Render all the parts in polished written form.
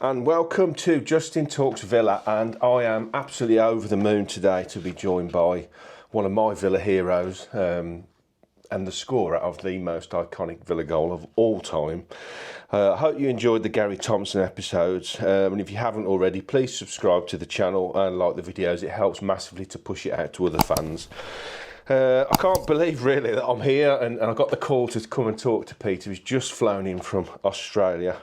And welcome to Justin Talks Villa, and I am absolutely over the moon today to be joined by one of my Villa heroes and the scorer of the most iconic Villa goal of all time. I hope you enjoyed the Gary Thompson episodes, and if you haven't already, please subscribe to the channel and like the videos. It helps massively to push it out to other fans. I can't believe really that I'm here and I got the call to come and talk to Peter. He's just flown in from Australia.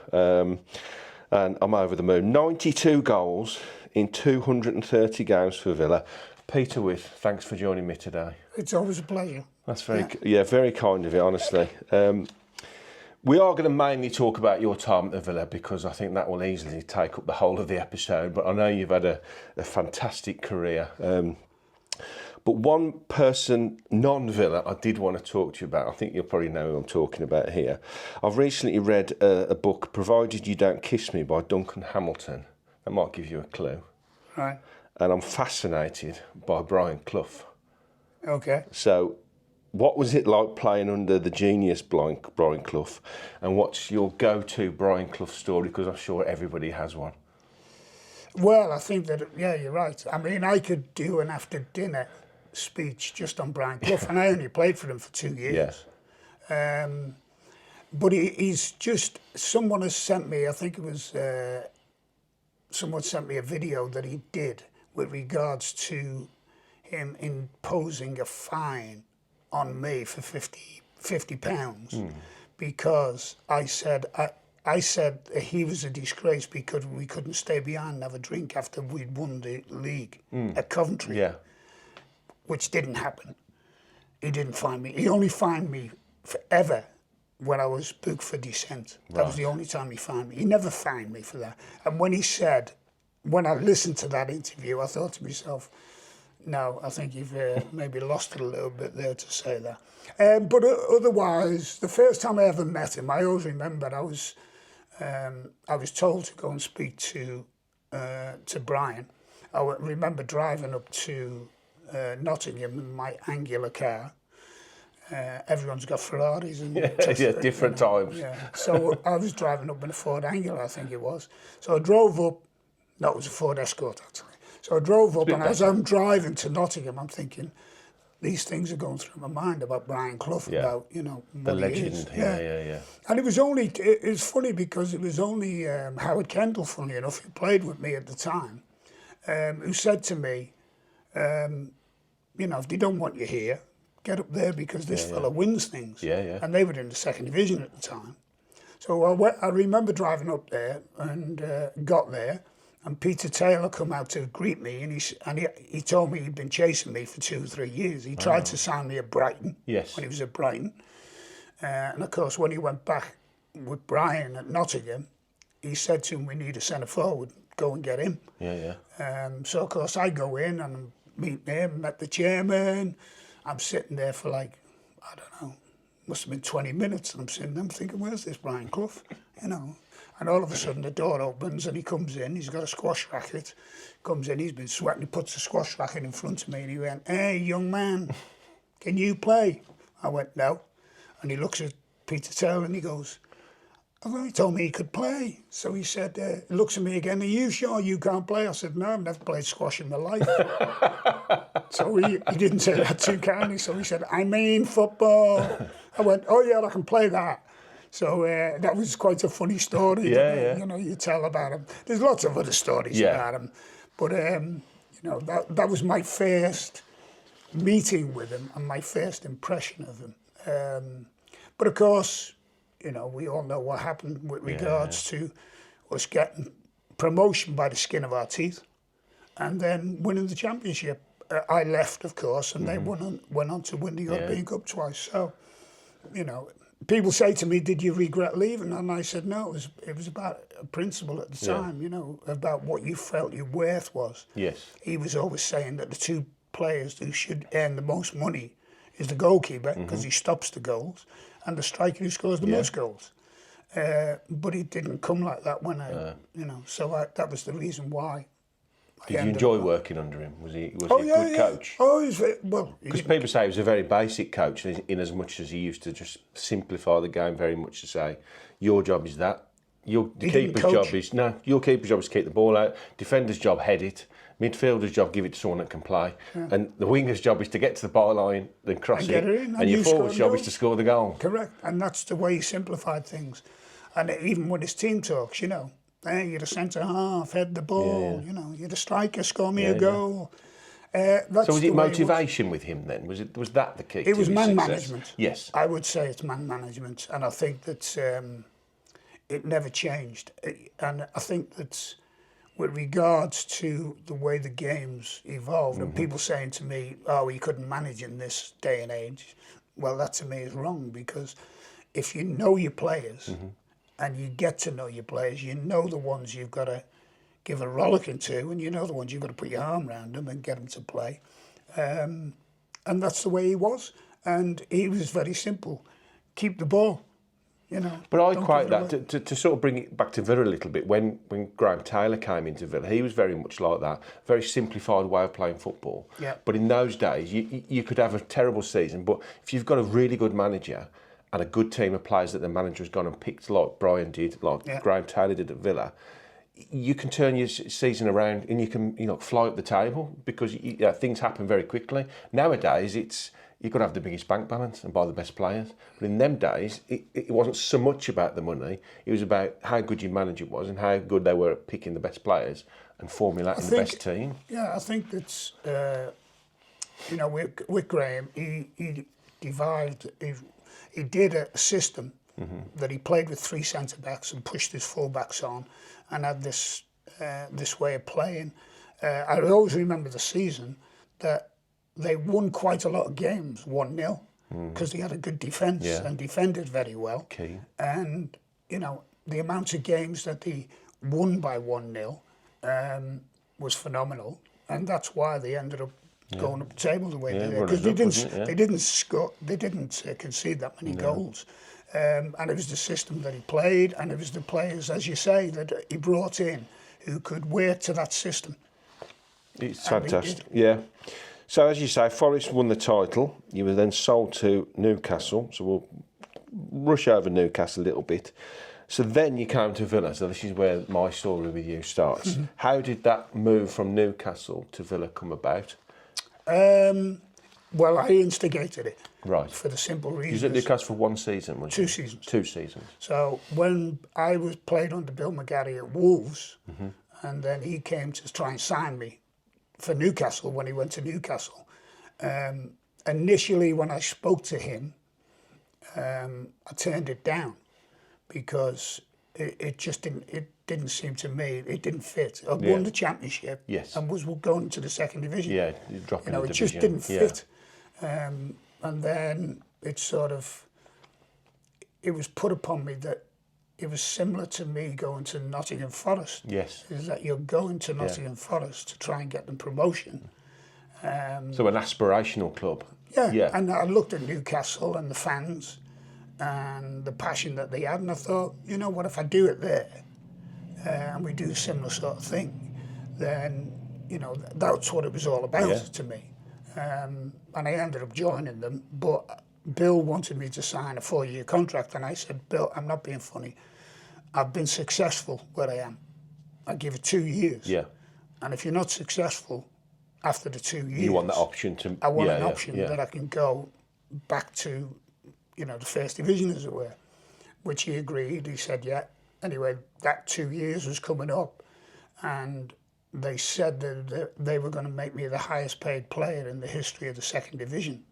And I'm over the moon. 92 goals in 230 games for Villa. Peter Withe, thanks for joining me today. It's always a pleasure. That's very kind of you, honestly. We are going to mainly talk about your time at the Villa because I think that will easily take up the whole of the episode. But I know you've had a fantastic career. But one person, non-Villa, I did want to talk to you about. I think you'll probably know who I'm talking about here. I've recently read a book, Provided You Don't Kiss Me, by Duncan Hamilton. That might give you a clue. Right. And I'm fascinated by Brian Clough. Okay. So what was it like playing under the genius Brian Clough? And what's your go-to Brian Clough story? Because I'm sure everybody has one. Well, I think that, yeah, you're right. I mean, I could do an after-dinner speech just on Brian Clough, and I only played for him for 2 years. Yes. But he's just, someone has sent me, I think it was, someone sent me a video that he did with regards to him imposing a fine on me for £50 because I said he was a disgrace because we couldn't stay behind and have a drink after we'd won the league at Coventry. Yeah. Which didn't happen. He didn't fine me. He only fined me forever when I was booked for dissent. That was the only time he fined me. He never fined me for that. And when he said, when I listened to that interview, I thought to myself, no, I think you've maybe lost it a little bit there to say that. But otherwise, the first time I ever met him, I always remember I was told to go and speak to Brian. I remember driving up to Nottingham in my angular car. Everyone's got Ferraris and different times. Yeah. So I was driving up in a Ford Angular, I think it was. So I drove up. No, it was a Ford Escort actually. So I drove up, and as I'm driving to Nottingham, I'm thinking, these things are going through my mind about Brian Clough, about the legend. Yeah. And it was funny because it was only Howard Kendall, funny enough, who played with me at the time, who said to me, if they don't want you here, get up there because this fella wins things. Yeah. And they were in the second division at the time. So I remember driving up there and got there, and Peter Taylor come out to greet me, and he told me he'd been chasing me for 2 or 3 years. He tried to sign me at Brighton when he was at Brighton. And of course, when he went back with Brian at Nottingham, he said to him, we need a centre forward, go and get him. So of course I go in and meet him, met the chairman. I'm sitting there for I don't know, must have been 20 minutes, and I'm sitting there thinking, where's this Brian Clough? And all of a sudden the door opens and he comes in, he's got a squash racket, comes in, he's been sweating, he puts the squash racket in front of me and he went, hey, young man, can you play? I went, no. And he looks at Peter Taylor and he goes, oh, he told me he could play. So he said, he looks at me again, are you sure you can't play? I said, no, I've never played squash in my life. So he didn't say that too kindly, so he said, I mean football. I went, oh yeah, I can play that. So that was quite a funny story. You tell about him. There's lots of other stories about him. But, that was my first meeting with him and my first impression of him. But of course, we all know what happened with regards to us getting promotion by the skin of our teeth and then winning the championship. I left, of course, and they went on to win the European Cup twice. So, people say to me, did you regret leaving? And I said, no, it was about a principle at the time, about what you felt your worth was. Yes. He was always saying that the two players who should earn the most money is the goalkeeper, because he stops the goals, and the striker who scores the most goals. But it didn't come like that when so that was the reason why. Did you enjoy working under him? Was he a good coach? Oh, he was very, well. Because people say he was a very basic coach, in as much as he used to just simplify the game very much to say, your job is that, your didn't keeper's coach. job is your keeper's job is to keep the ball out. Defender's job, head it. Midfielder's job, give it to someone that can play. And the winger's job is to get to the byline, then cross And it. get it in, and your you forward's score job is goals. to score the goal. Correct, and that's the way he simplified things. And even when his team talks, you know, hey, you're the centre half, head the ball. You know, you're the striker, score me a goal. That's So was the it way motivation with him then? Was that the key? It was to his man success? management. Yes. I would say it's man management, and I think that it never changed. And I think that with regards to the way the games evolved, and people saying to me, "Oh, he couldn't manage in this day and age," well, that to me is wrong, because if you know your players and you get to know your players, you know the ones you've got to give a rollicking to, and you know the ones you've got to put your arm around them and get them to play. And that's the way he was. And he was very simple. Keep the ball, you know. But I don't quite give it that, to sort of bring it back to Villa a little bit, when Graham Taylor came into Villa, he was very much like that, very simplified way of playing football. Yeah. But in those days, you could have a terrible season, but if you've got a really good manager and a good team of players that the manager has gone and picked, like Brian did, like Graham Taylor did at Villa, you can turn your season around and you can fly up the table, because things happen very quickly. Nowadays, you've got to have the biggest bank balance and buy the best players. But in them days, it wasn't so much about the money. It was about how good your manager was and how good they were at picking the best players and formulating the best team. Yeah, I think that's, with Graham, he did a system that he played with 3 centre-backs and pushed his full-backs on, and had this way of playing. I always remember the season that they won quite a lot of games 1-0 because he had a good defence and defended very well. Key. And, the amount of games that he won by 1-0 was phenomenal. And that's why they ended up going up the table the way they did. Because they didn't score, they didn't concede that many goals. And it was the system that he played, and it was the players, as you say, that he brought in who could work to that system. It's fantastic, yeah. So as you say, Forest won the title. You were then sold to Newcastle. So we'll rush over Newcastle a little bit. So then you came to Villa. So this is where my story with you starts. How did that move from Newcastle to Villa come about? Well, I instigated it. Right. For the simple reason. You was at Newcastle for 1 season, wasn't you? 2 seasons. 2 seasons. So when I was played under Bill McGarry at Wolves, and then he came to try and sign me for Newcastle when he went to Newcastle. Initially, when I spoke to him, I turned it down because it just didn't seem to me, it didn't fit. I won the championship and was going to the second division. Yeah, you're dropping the it division. just didn't fit. And then it was put upon me that it was similar to me going to Nottingham Forest. Yes. Is that you're going to Nottingham Forest to try and get them promotion. So an aspirational club. Yeah, and I looked at Newcastle and the fans and the passion that they had, and I thought, you know what, if I do it there and we do a similar sort of thing, then, that's what it was all about to me. And I ended up joining them, but Bill wanted me to sign a 4-year contract, and I said, Bill, I'm not being funny. I've been successful where I am. I give it 2 years. Yeah. And if you're not successful after the 2 years... You want that option to... I want an option that I can go back to, the first division, as it were, which he agreed. He said, yeah. Anyway, that 2 years was coming up, and they said that they were going to make me the highest paid player in the history of the second division,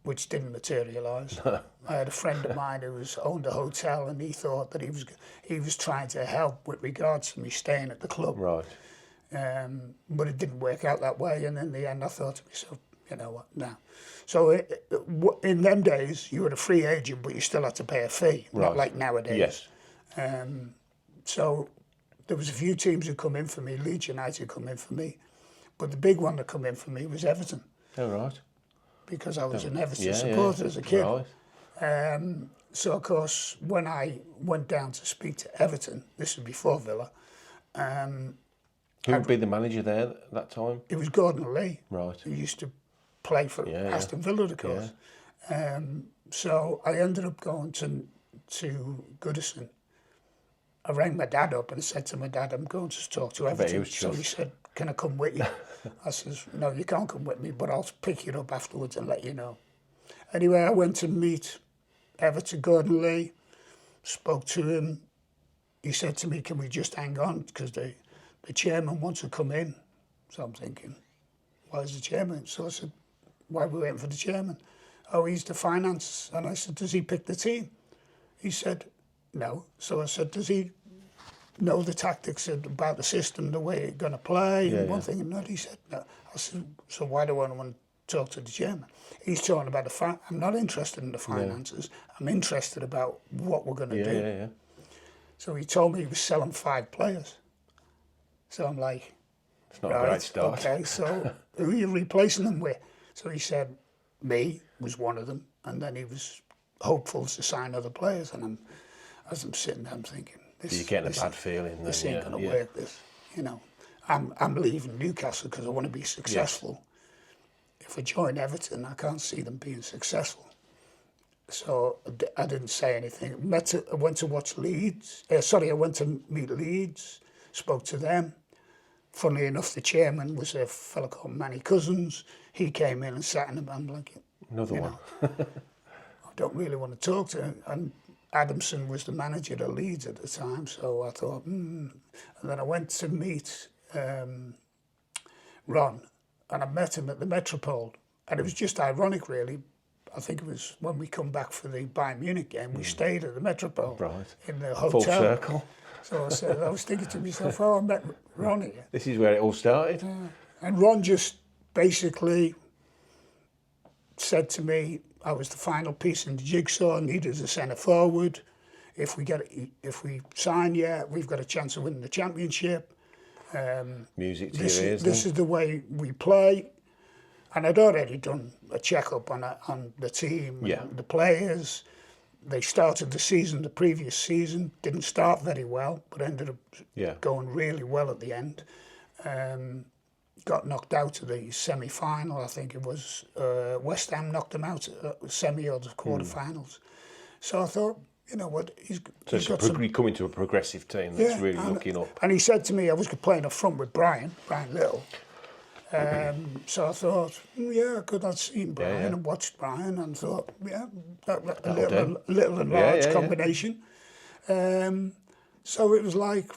which didn't materialise. I had a friend of mine who owned a hotel, and he thought that he was trying to help with regards to me staying at the club. Right. But it didn't work out that way, and in the end I thought to myself, you know what, no. So in them days, you were a free agent, but you still had to pay a fee, not like nowadays. Yes. So there was a few teams who come in for me. Leeds United come in for me, but the big one that come in for me was Everton. Oh, right. Because I was an Everton supporter as a kid. Right. So of course, when I went down to speak to Everton, this was before Villa. Who would be the manager there at that time? It was Gordon Lee. Right. Who used to play for Aston Villa, of course. So I ended up going to to Goodison, I rang my dad up and said to my dad, I'm going to talk to bet he Everton. was So he chuffed. said, can I come with you? I says, no, you can't come with me, but I'll pick you up afterwards and let you know. Anyway, I went to meet Everton Gordon Lee, spoke to him. He said to me, can we just hang on? Because the chairman wants to come in. So I'm thinking, why is the chairman? So I said, why are we waiting for the chairman? Oh, he's the finance. And I said, does he pick the team? He said, no. So I said, does he know the tactics about the system, the way it's going to play, and one thing and another? He said, no. I said, so why do I want to talk to the chairman? He's talking about I'm not interested in the finances. I'm interested about what we're going to do. Yeah. So he told me he was selling 5 players. So I'm like, It's not a great start. okay, so who are you replacing them with? So he said, me was one of them, and then he was hopeful to sign other players. And as I'm sitting there, I'm thinking, You're getting a bad feeling. This then, ain't going to work. This, I'm leaving Newcastle because I want to be successful. If I join Everton, I can't see them being successful. So I didn't say anything. I went to watch Leeds. I went to meet Leeds, spoke to them. Funnily enough, the chairman was a fellow called Manny Cousins. He came in and sat in the I'm like, Another one. I don't really want to talk to him. And Adamson was the manager of Leeds at the time, so I thought, And then I went to meet Ron, and I met him at the Metropole. And it was just ironic, really. I think it was when we come back for the Bayern Munich game, we stayed at the Metropole in the hotel. Full circle. So I was thinking to myself, I met Ron here. This is where it all started. And Ron just basically said to me, I was the final piece in the jigsaw, needed a centre forward. If we sign, we've got a chance of winning the championship. Music to This your ears. is the way we play. And I'd already done a check-up on the team, and the players. They started the previous season, didn't start very well, but ended up going really well at the end. Got knocked out of the semi-final, I think it was. West Ham knocked them out at semi or the quarter-finals. So I thought, you know what, he's got some... coming to a progressive team that's really looking up. And he said to me, I was playing up front with Brian Little. So I thought, I'd seen Brian and watched Brian and thought, a little and large combination. So it was like,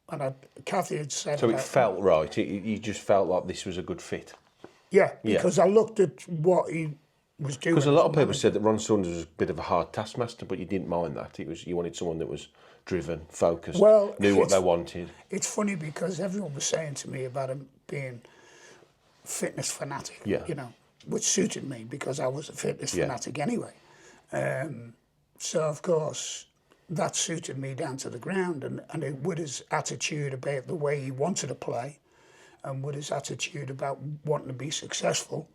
and Kathy had said... So it felt right, you just felt like this was a good fit. Yeah, because I looked at what he was doing. Because a lot of people said that Ron Saunders was a bit of a hard taskmaster, but you didn't mind that. You wanted someone that was driven, focused, knew what they wanted. It's funny because everyone was saying to me about him being fitness fanatic, which suited me because I was a fitness fanatic anyway. So, of course, that suited me down to the ground, and with his attitude about the way he wanted to play and with his attitude about wanting to be successful,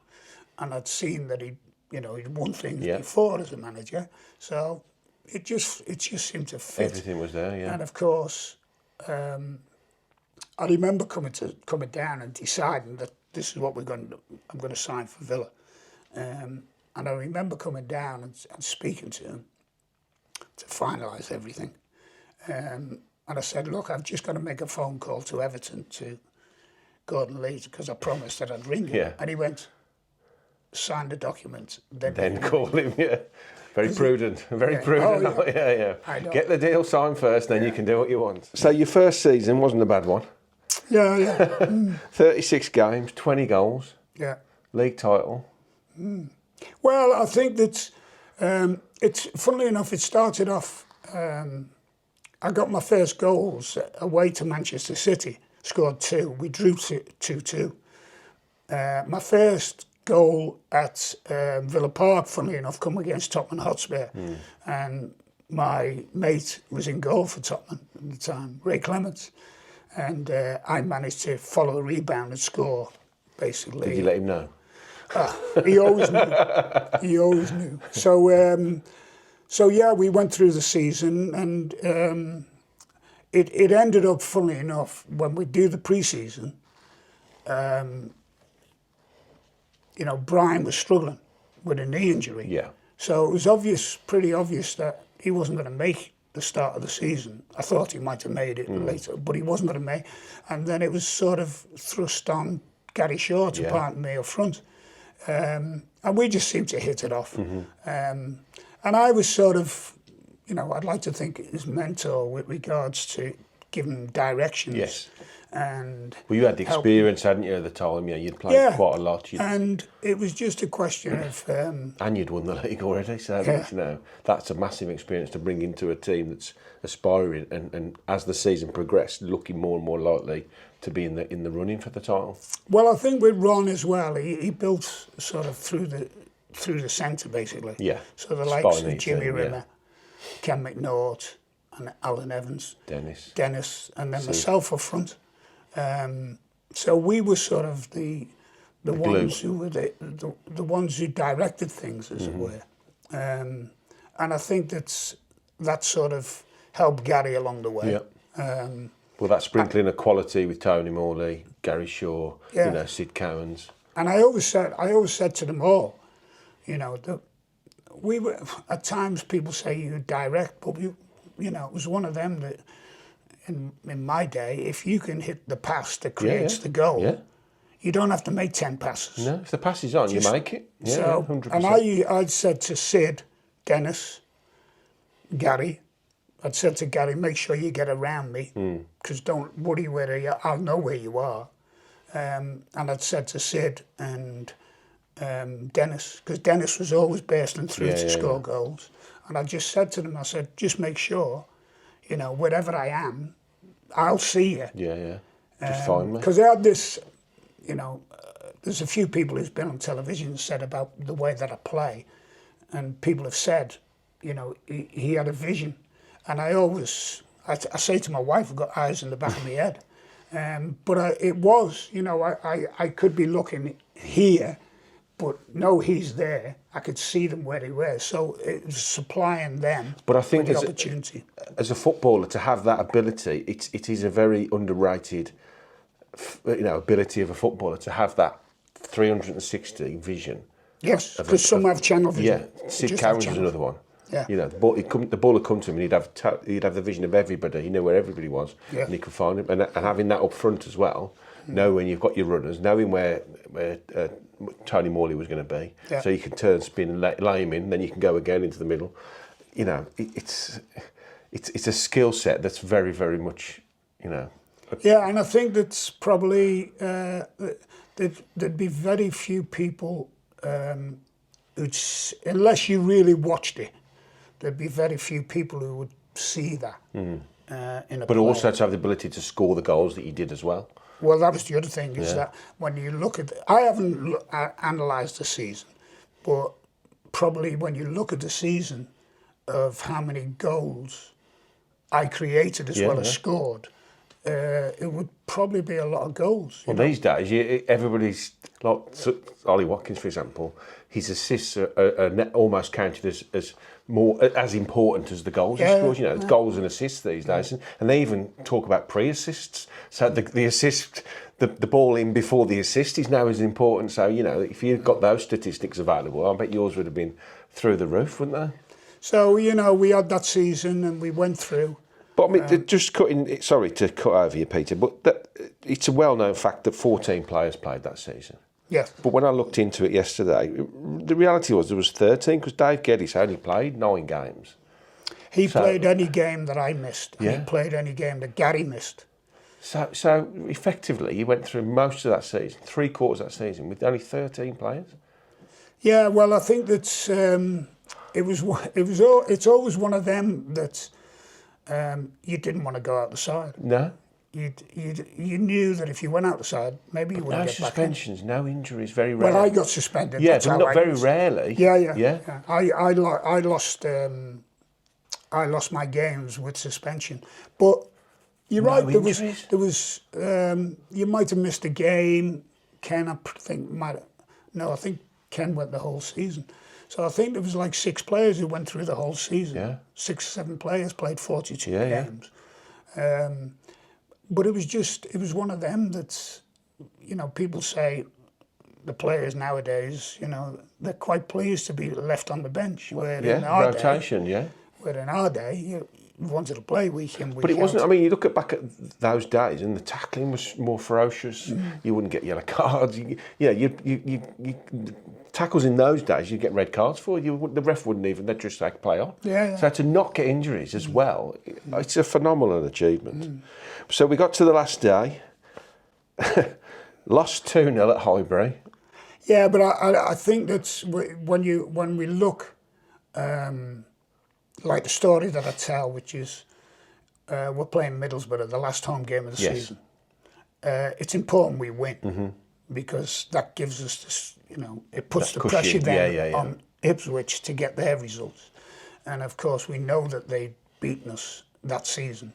and I'd seen that he'd won things before as a manager, so it just seemed to fit. Everything was there, And of course, I remember coming down and deciding that this is what I'm going to sign for Villa. And I remember coming down and speaking to him to finalise everything. And I said, look, I've just got to make a phone call to Everton, to Gordon Lee, because I promised that I'd ring him. Yeah. And he went, sign the document. Then call him, Very prudent, very prudent. Oh, yeah. Get the deal signed first, then you can do what you want. So your first season wasn't a bad one. Yeah. 36 games, 20 goals. Yeah. League title. Well, I think that it's, funnily enough, it started off, I got my first goals away to Manchester City, scored 2. We drew 2-2. My first goal at Villa Park, funnily enough, come against Tottenham Hotspur. And my mate was in goal for Tottenham at the time, Ray Clements. And I managed to follow a rebound and score, basically. Did you let him know? He always knew. He always knew. So we went through the season, and it ended up, funnily enough, when we do the pre-season, Brian was struggling with a knee injury. Yeah. So it was obvious, pretty obvious, that he wasn't going to make the start of the season. I thought he might have made it later, but he wasn't going to make. And then it was sort of thrust on Gary Shaw to partner me up front. And we just seemed to hit it off. And I was sort of, you know, I'd like to think his mentor with regards to giving directions. Yes. And well, you had the experience, hadn't you, at the time? You know, you'd played quite a lot. And it was just a question of... and you'd won the league already, so you know, that's a massive experience to bring into a team that's aspiring and as the season progressed, looking more and more likely to be in the running for the title. Well, I think with Ron as well, he built sort of through the centre, basically. Yeah. So the likes of Jimmy Rimmer, Ken McNaught and Alan Evans. Dennis, and then myself up front. So we were sort of the ones who were the ones who directed things, as it were. And I think that sort of helped Gary along the way. Yeah. Well, that sprinkling of quality with Tony Morley, Gary Shaw, you know, Sid Cowans. And I always said to them all, you know, that we were, at times people say you direct, but you know, it was one of them that in my day, if you can hit the pass that creates the goal, you don't have to make 10 passes. No, if the pass is on, you make it. Yeah, so, 100%. And I'd said to Sid, Dennis, Gary, I'd said to Gary, make sure you get around me, because don't worry where you are, I'll know where you are. And I'd said to Sid and Dennis, because Dennis was always bursting through to score goals. And I just said to them, I said, just make sure, you know, wherever I am, I'll see you. Yeah. Just find me. Because I had this, you know, there's a few people who's been on television and said about the way that I play, and people have said, you know, he had a vision. And I say to my wife, I've got eyes in the back of my head. But it was, you know, I could be looking here, but no, he's there. I could see them where they were. So it was supplying them but I think with the opportunity. As a footballer, to have that ability, it is a very underrated, you know, ability of a footballer to have that 360 vision. Yes, because some have channel vision. Yeah, Sid Cowans was another one. Yeah. You know, the ball would come to him and he'd have the vision of everybody. He knew where everybody was, and he could find him. And having that up front as well, knowing you've got your runners, knowing where Tony Morley was going to be, so you can turn, spin, and lay him in. Then you can go again into the middle. You know, it's a skill set that's very, very much, you know. Yeah, and I think that's probably there'd be very few people who'd, unless you really watched it, there'd be very few people who would see that in a But player. also to have the ability to score the goals that he did as well. Well, that was the other thing, is that when you look at... I haven't analysed the season, but probably when you look at the season of how many goals I created as well as scored, it would probably be a lot of goals. Well, these days, everybody's... like Ollie Watkins, for example, his assists are almost counted as more as important as the goals he scores. You know, it's goals and assists these days, and they even talk about pre-assists. So the assist, the ball in before the assist is now as important. So you know, if you've got those statistics available, I bet yours would have been through the roof, wouldn't they? So you know, we had that season and we went through. But I mean, just cutting. Sorry to cut over you, Peter, but it's a well-known fact that 14 players played that season. Yes. But when I looked into it yesterday, the reality was there was 13 because Dave Geddes only played 9 games. He played any game that I missed. And he played any game that Gary missed. So effectively, you went through most of that season, 3/4 of that season, with only 13 players. Yeah, well, I think that's it's always one of them that you didn't want to go out the side. No. You knew that if you went out the side, maybe you wouldn't get back in. No suspensions, no injuries, very rare. Well, I got suspended. Yeah, but not very rarely. Yeah. I lost my games with suspension, but you're right. There was you might have missed a game. Ken, I think Ken went the whole season. So I think there was like 6 players who went through the whole season. Yeah. 6 or 7 players played 42 games. But it was one of them that's, you know, people say, the players nowadays, you know, they're quite pleased to be left on the bench. Where in Yeah, our rotation, day, yeah. where in our day, you wanted to play week in, week But it wasn't, out. I mean, you look back at those days and the tackling was more ferocious. You wouldn't get yellow cards. Tackles in those days, you'd get red cards for. The ref wouldn't even, they'd just like play on. Yeah. So to not get injuries as well, it's a phenomenal achievement. So we got to the last day, lost 2-0 at Highbury. Yeah, but I think that's when we look, like the story that I tell, which is we're playing Middlesbrough, the last home game of the season. It's important we win because that gives us this, you know, it puts the pressure then on Ipswich to get their results. And of course, we know that they'd beaten us that season.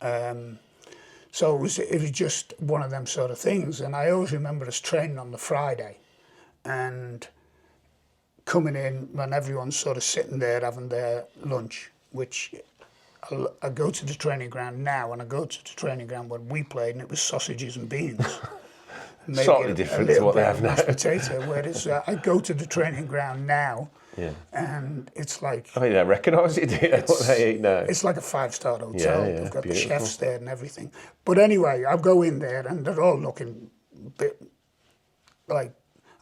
So it was just one of them sort of things. And I always remember us training on the Friday and coming in when everyone's sort of sitting there having their lunch, which I go to the training ground now and I go to the training ground when we played and it was sausages and beans. Maybe Slightly different to what they have now. Mashed potato, whereas I go to the training ground now and it's like... I mean, they recognise it, do you? What they eat now. It's like a 5-star hotel. They've got beautiful. the chefs there and everything. But anyway, I go in there and they're all looking a bit like...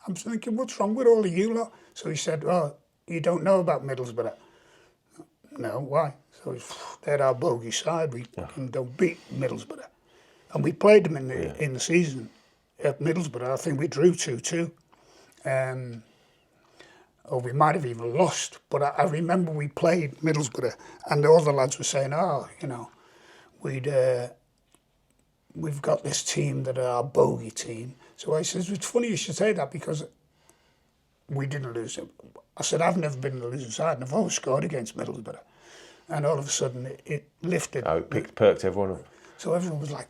I'm thinking, what's wrong with all of you lot? So he said, oh, you don't know about Middlesbrough? No, why? So they're our bogey side. We don't beat Middlesbrough. And we played them in the season at Middlesbrough. I think we drew 2-2. Or we might have even lost. But I remember we played Middlesbrough and all the lads were saying, oh, you know, we've got this team that are our bogey team. So I said, it's funny you should say that because we didn't lose it. I said, I've never been in the losing side and I've always scored against Middlesbrough. And all of a sudden it lifted. Oh, it perked everyone up. So everyone was like,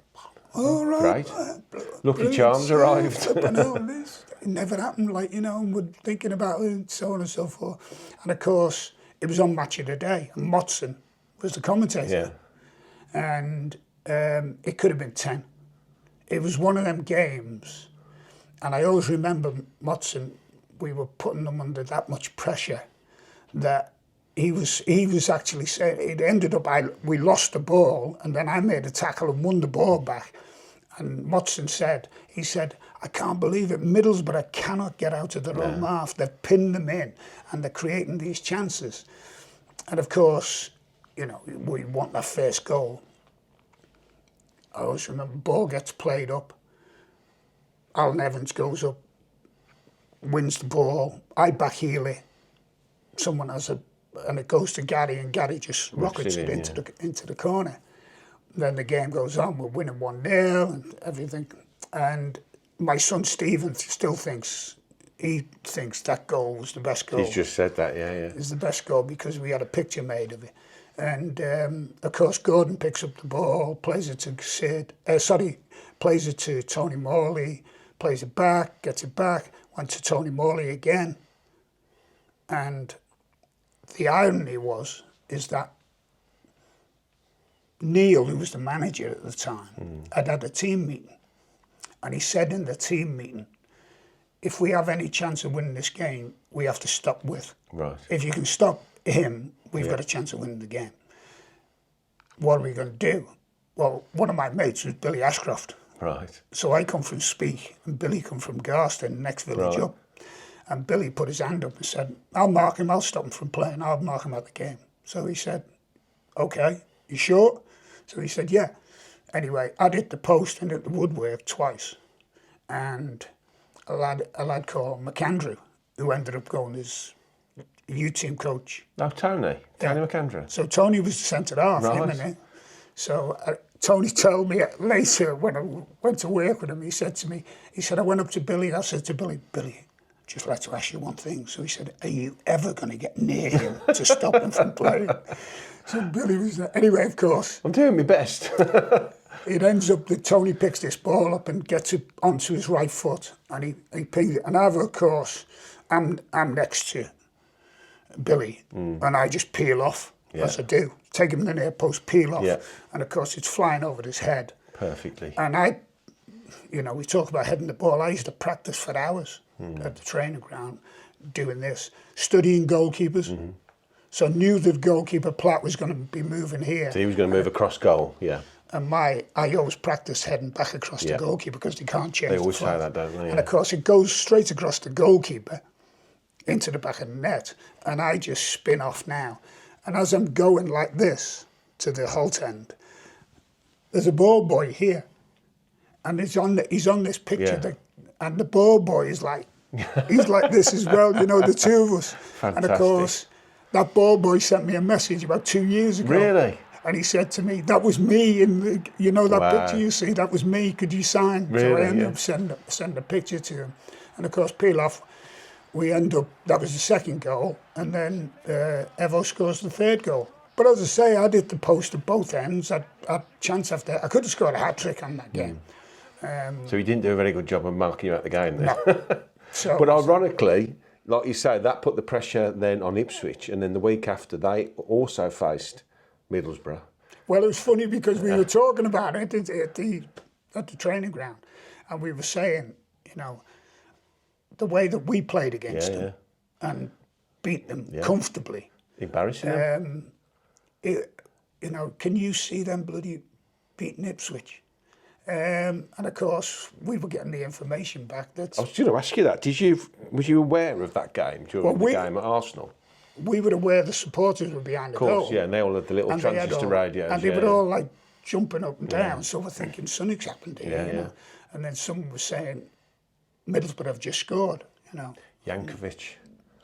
all right. Great. Lucky Charms arrived. It never happened, like, you know, and we're thinking about it, so on and so forth. And of course, it was on Match of the Day and Motson was the commentator. Yeah. And it could have been 10. It was one of them games. And I always remember Motson, we were putting them under that much pressure that he was actually saying, it ended up, we lost the ball and then I made a tackle and won the ball back. And Motson said, I can't believe it, Middlesbrough cannot get out of their own half. They've pinned them in and they're creating these chances. And of course, you know, we want that first goal. I always remember, ball gets played up. Alan Evans goes up, wins the ball. I backheel it. Someone has and it goes to Gary, and Gary just rockets it into the corner. Then the game goes on. We're winning 1-0 and everything. And my son Stephen still thinks that goal was the best goal. He's just said that, It's the best goal because we had a picture made of it. And of course, Gordon picks up the ball, plays it to Tony Morley, plays it back, gets it back, went to Tony Morley again. And the irony is that Neil, who was the manager at the time, had a team meeting. And he said in the team meeting, if we have any chance of winning this game, we have to stop Withe. Right. If you can stop him, we've got a chance of winning the game. What are we going to do? Well, one of my mates was Billy Ashcroft. Right. So I come from Speke and Billy come from Garston, next village up. And Billy put his hand up and said, I'll mark him, I'll stop him from playing, I'll mark him out the game. So he said, okay, you sure? So he said, yeah. Anyway, I'd hit the post and hit the woodwork twice. And a lad called McAndrew, who ended up going as U-team coach. Oh, Tony McAndrew. So Tony was the centre half, him and it. So Tony told me later when I went to work with him, he said to me, I went up to Billy, I said to Billy, just like to ask you one thing. So he said, are you ever going to get near him to stop him from playing? So Billy was there. Anyway, of course. I'm doing my best. It ends up that Tony picks this ball up and gets it onto his right foot and he pings it. And I, of course, I'm next to Billy and I just peel off, as I do. Take him in the near post, peel off. Yeah. And of course, it's flying over his head. Perfectly. And we talk about heading the ball. I used to practice for hours. at the training ground doing this, studying goalkeepers. So I knew that goalkeeper Platt was going to be moving here. So he was going to move across goal, yeah. And I always practice heading back across the goalkeeper because they can't change They always the say flat. that, don't they? And of course it goes straight across the goalkeeper into the back of the net, and I just spin off now. And as I'm going like this to the halt end, there's a ball boy here, and he's on this picture, and the ball boy is like, he's like this as well, you know, the two of us. Fantastic. And of course, that ball boy sent me a message about 2 years ago. Really? And he said to me, that was me in the, you know, that picture you see, that was me, could you sign? Really, so I ended up sending a picture to him. And of course, Pilaf, that was the second goal, and then Evo scores the third goal. But as I say, I did the post at both ends. I chance after, I could have scored a hat-trick on that game. So he didn't do a very good job of marking you out the game then. No. So, but ironically, like you say, that put the pressure then on Ipswich, and then the week after they also faced Middlesbrough. well, it was funny because we were talking about it at the training ground, and we were saying, you know, the way that we played against them and beat them comfortably. Embarrassing them. You know, can you see them bloody beating Ipswich? And of course, we were getting the information back that I was going to ask you that. Was you aware of that game during the game at Arsenal? we were aware the supporters were behind the goal. Of course, yeah, and they all had the little transistor radios. And they were all like jumping up and down, so we're thinking something's happened here, you know. And then someone was saying, Middlesbrough have just scored, you know. Yankovic.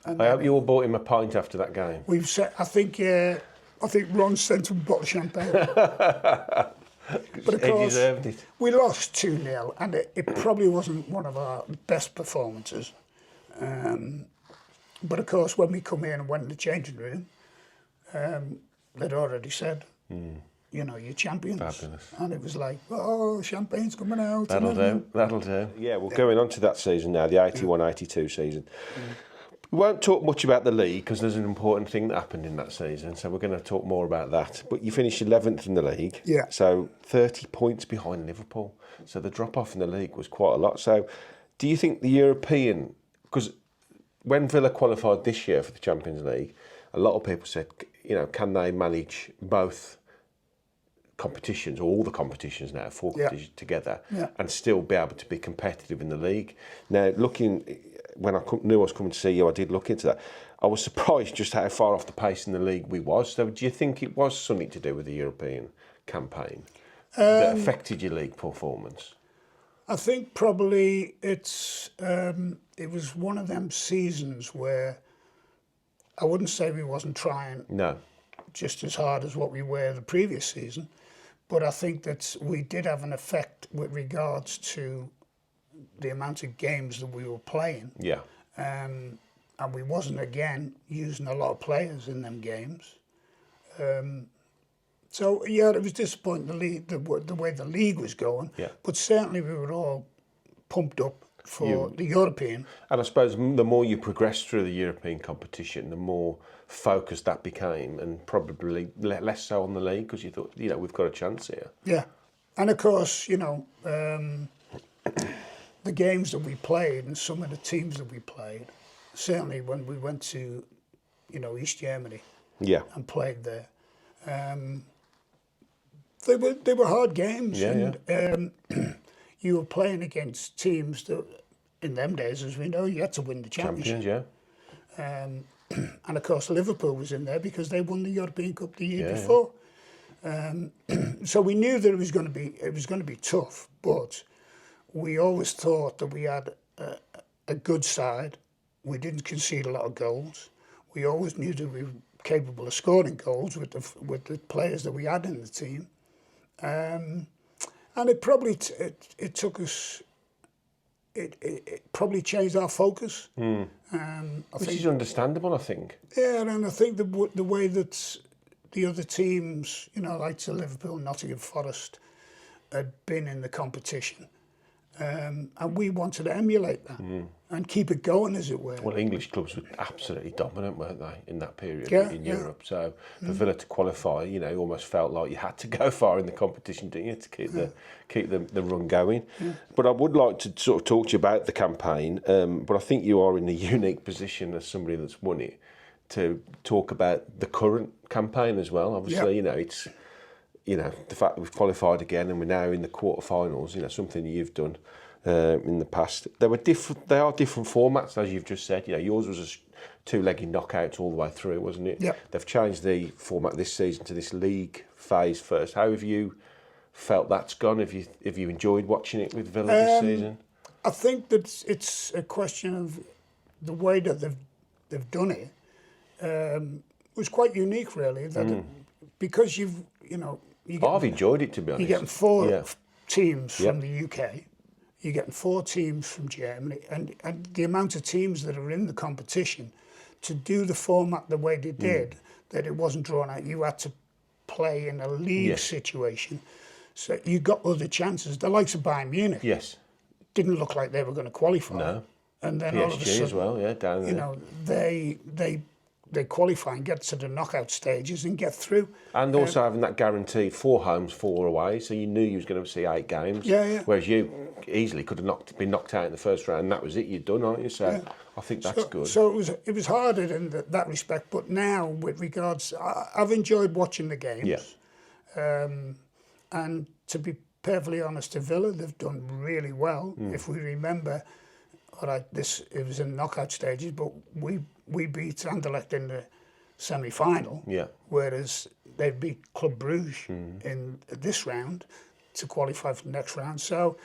I hope you all bought him a pint after that game. We've said, I think Ron sent him a bottle of champagne. But of course, deserved it. we lost 2-0, and it probably wasn't one of our best performances. But of course, when we come in and went in the changing room, they'd already said, you know, you're champions. Fabulous. And it was like, oh, champagne's coming out. That'll do. Yeah, we're going on to that season now, the 81-82 season. We won't talk much about the league because there's an important thing that happened in that season, so we're going to talk more about that. But you finished 11th in the league, so 30 points behind Liverpool. So the drop-off in the league was quite a lot. So do you think the European... Because when Villa qualified this year for the Champions League, a lot of people said, you know, can they manage both competitions, or all the competitions now, four competitions together, and still be able to be competitive in the league? Now, when I knew I was coming to see you, I did look into that. I was surprised just how far off the pace in the league we was. So do you think it was something to do with the European campaign that affected your league performance? I think probably it was one of them seasons where I wouldn't say we wasn't trying just as hard as what we were the previous season, but I think that we did have an effect with regards to the amount of games that we were playing. Yeah. And we wasn't, again, using a lot of players in them games. So, yeah, it was disappointing, the way the league was going. Yeah. But certainly we were all pumped up for the European. And I suppose the more you progressed through the European competition, the more focused that became, and probably less so on the league, because you thought, you know, we've got a chance here. Yeah. And, of course, you know... the games that we played and some of the teams that we played, certainly when we went to, you know, East Germany and played there, they were hard games. You were playing against teams that, in them days, as we know, you had to win the championship. And of course, Liverpool was in there because they won the European Cup the year before. So we knew that it was going to be tough, but we always thought that we had a good side. We didn't concede a lot of goals. We always knew that we were capable of scoring goals with the players that we had in the team. And it probably it took us. It probably changed our focus. Which is understandable, I think. Yeah, and I think the way that the other teams, you know, like Liverpool, Nottingham Forest, had been in the competition. and we wanted to emulate that and keep it going, as it were. Well, English clubs were absolutely dominant, weren't they, in that period in Yeah. Europe? So for Villa to qualify, you know, almost felt like you had to go far in the competition, didn't you, to keep the run going. But I would like to sort of talk to you about the campaign. But I think you are in a unique position as somebody that's won it to talk about the current campaign as well. Obviously, you know, it's, you know, the fact that we've qualified again and we're now in the quarterfinals, you know, something you've done in the past. They are different formats, as you've just said. You know, yours was a two-legged knockout all the way through, wasn't it? Yeah. They've changed the format this season to this league phase first. How have you felt that's gone? Have you enjoyed watching it with Villa this season? I think that it's a question of the way that they've done it. Was quite unique, really. That because you get, I've enjoyed it, to be honest. you're getting four teams from the UK. You're getting 4 teams from Germany, and the amount of teams that are in the competition, to do the format the way they did, that it wasn't drawn out. You had to play in a league situation, so you got other chances. The likes of Bayern Munich didn't look like they were going to qualify. No. And then PSG all of a sudden, as well, down there. you know, they qualify and get to the knockout stages and get through. And also having that guaranteed 4 homes, 4 away, so you knew you was going to see 8 games. Whereas you easily could have been knocked out in the first round, and that was it. You're done, aren't you? So I think that's good. So it was harder in that respect. But now, with regards, I've enjoyed watching the games. And to be perfectly honest, to Villa, they've done really well. If we remember, it was in knockout stages, but we beat Anderlecht in the semi-final, whereas they beat Club Brugge in this round to qualify for the next round. So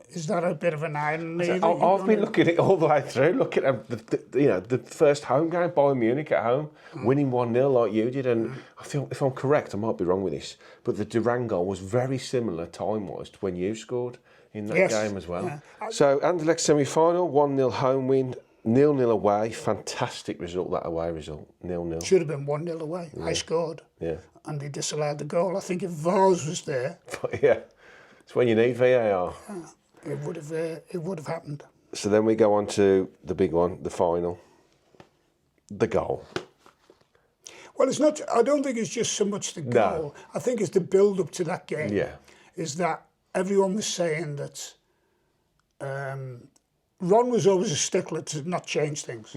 is that a bit of an irony? I've been looking at it all the way through, looking at the first home game, Bayern Munich at home, winning 1-0 like you did, and I feel, if I'm correct, I might be wrong with this, but the Duran goal was very similar time-wise to when you scored in that game as well. So Anderlecht semi-final, 1-0 home win, 0-0 away. Fantastic result, that away result, 0-0. Should have been 1-0 away. I scored. And they disallowed the goal. I think if Vars was there, it's when you need VAR. It would have happened. So then we go on to the big one, the final, the goal. Well, it's not. I don't think it's just so much the goal. I think it's the build up to that game. Is that everyone was saying that Ron was always a stickler to not change things.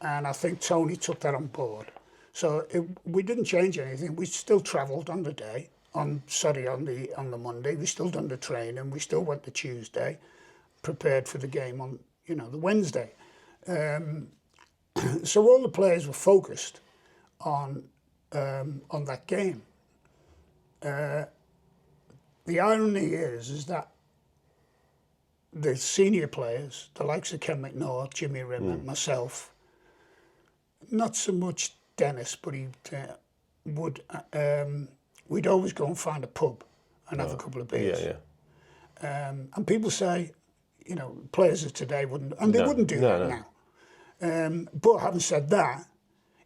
And I think Tony took that on board. So we didn't change anything. We still travelled on the day. On the Monday, we still done the training. We still went the Tuesday, prepared for the game on the Wednesday. So all the players were focused on that game. The irony is that the senior players, the likes of Ken McNaught, Jimmy Rimmer, myself, not so much Dennis, but he would. We'd always go and find a pub and have a couple of beers. And people say, players of today wouldn't, and they wouldn't do that now. But having said that,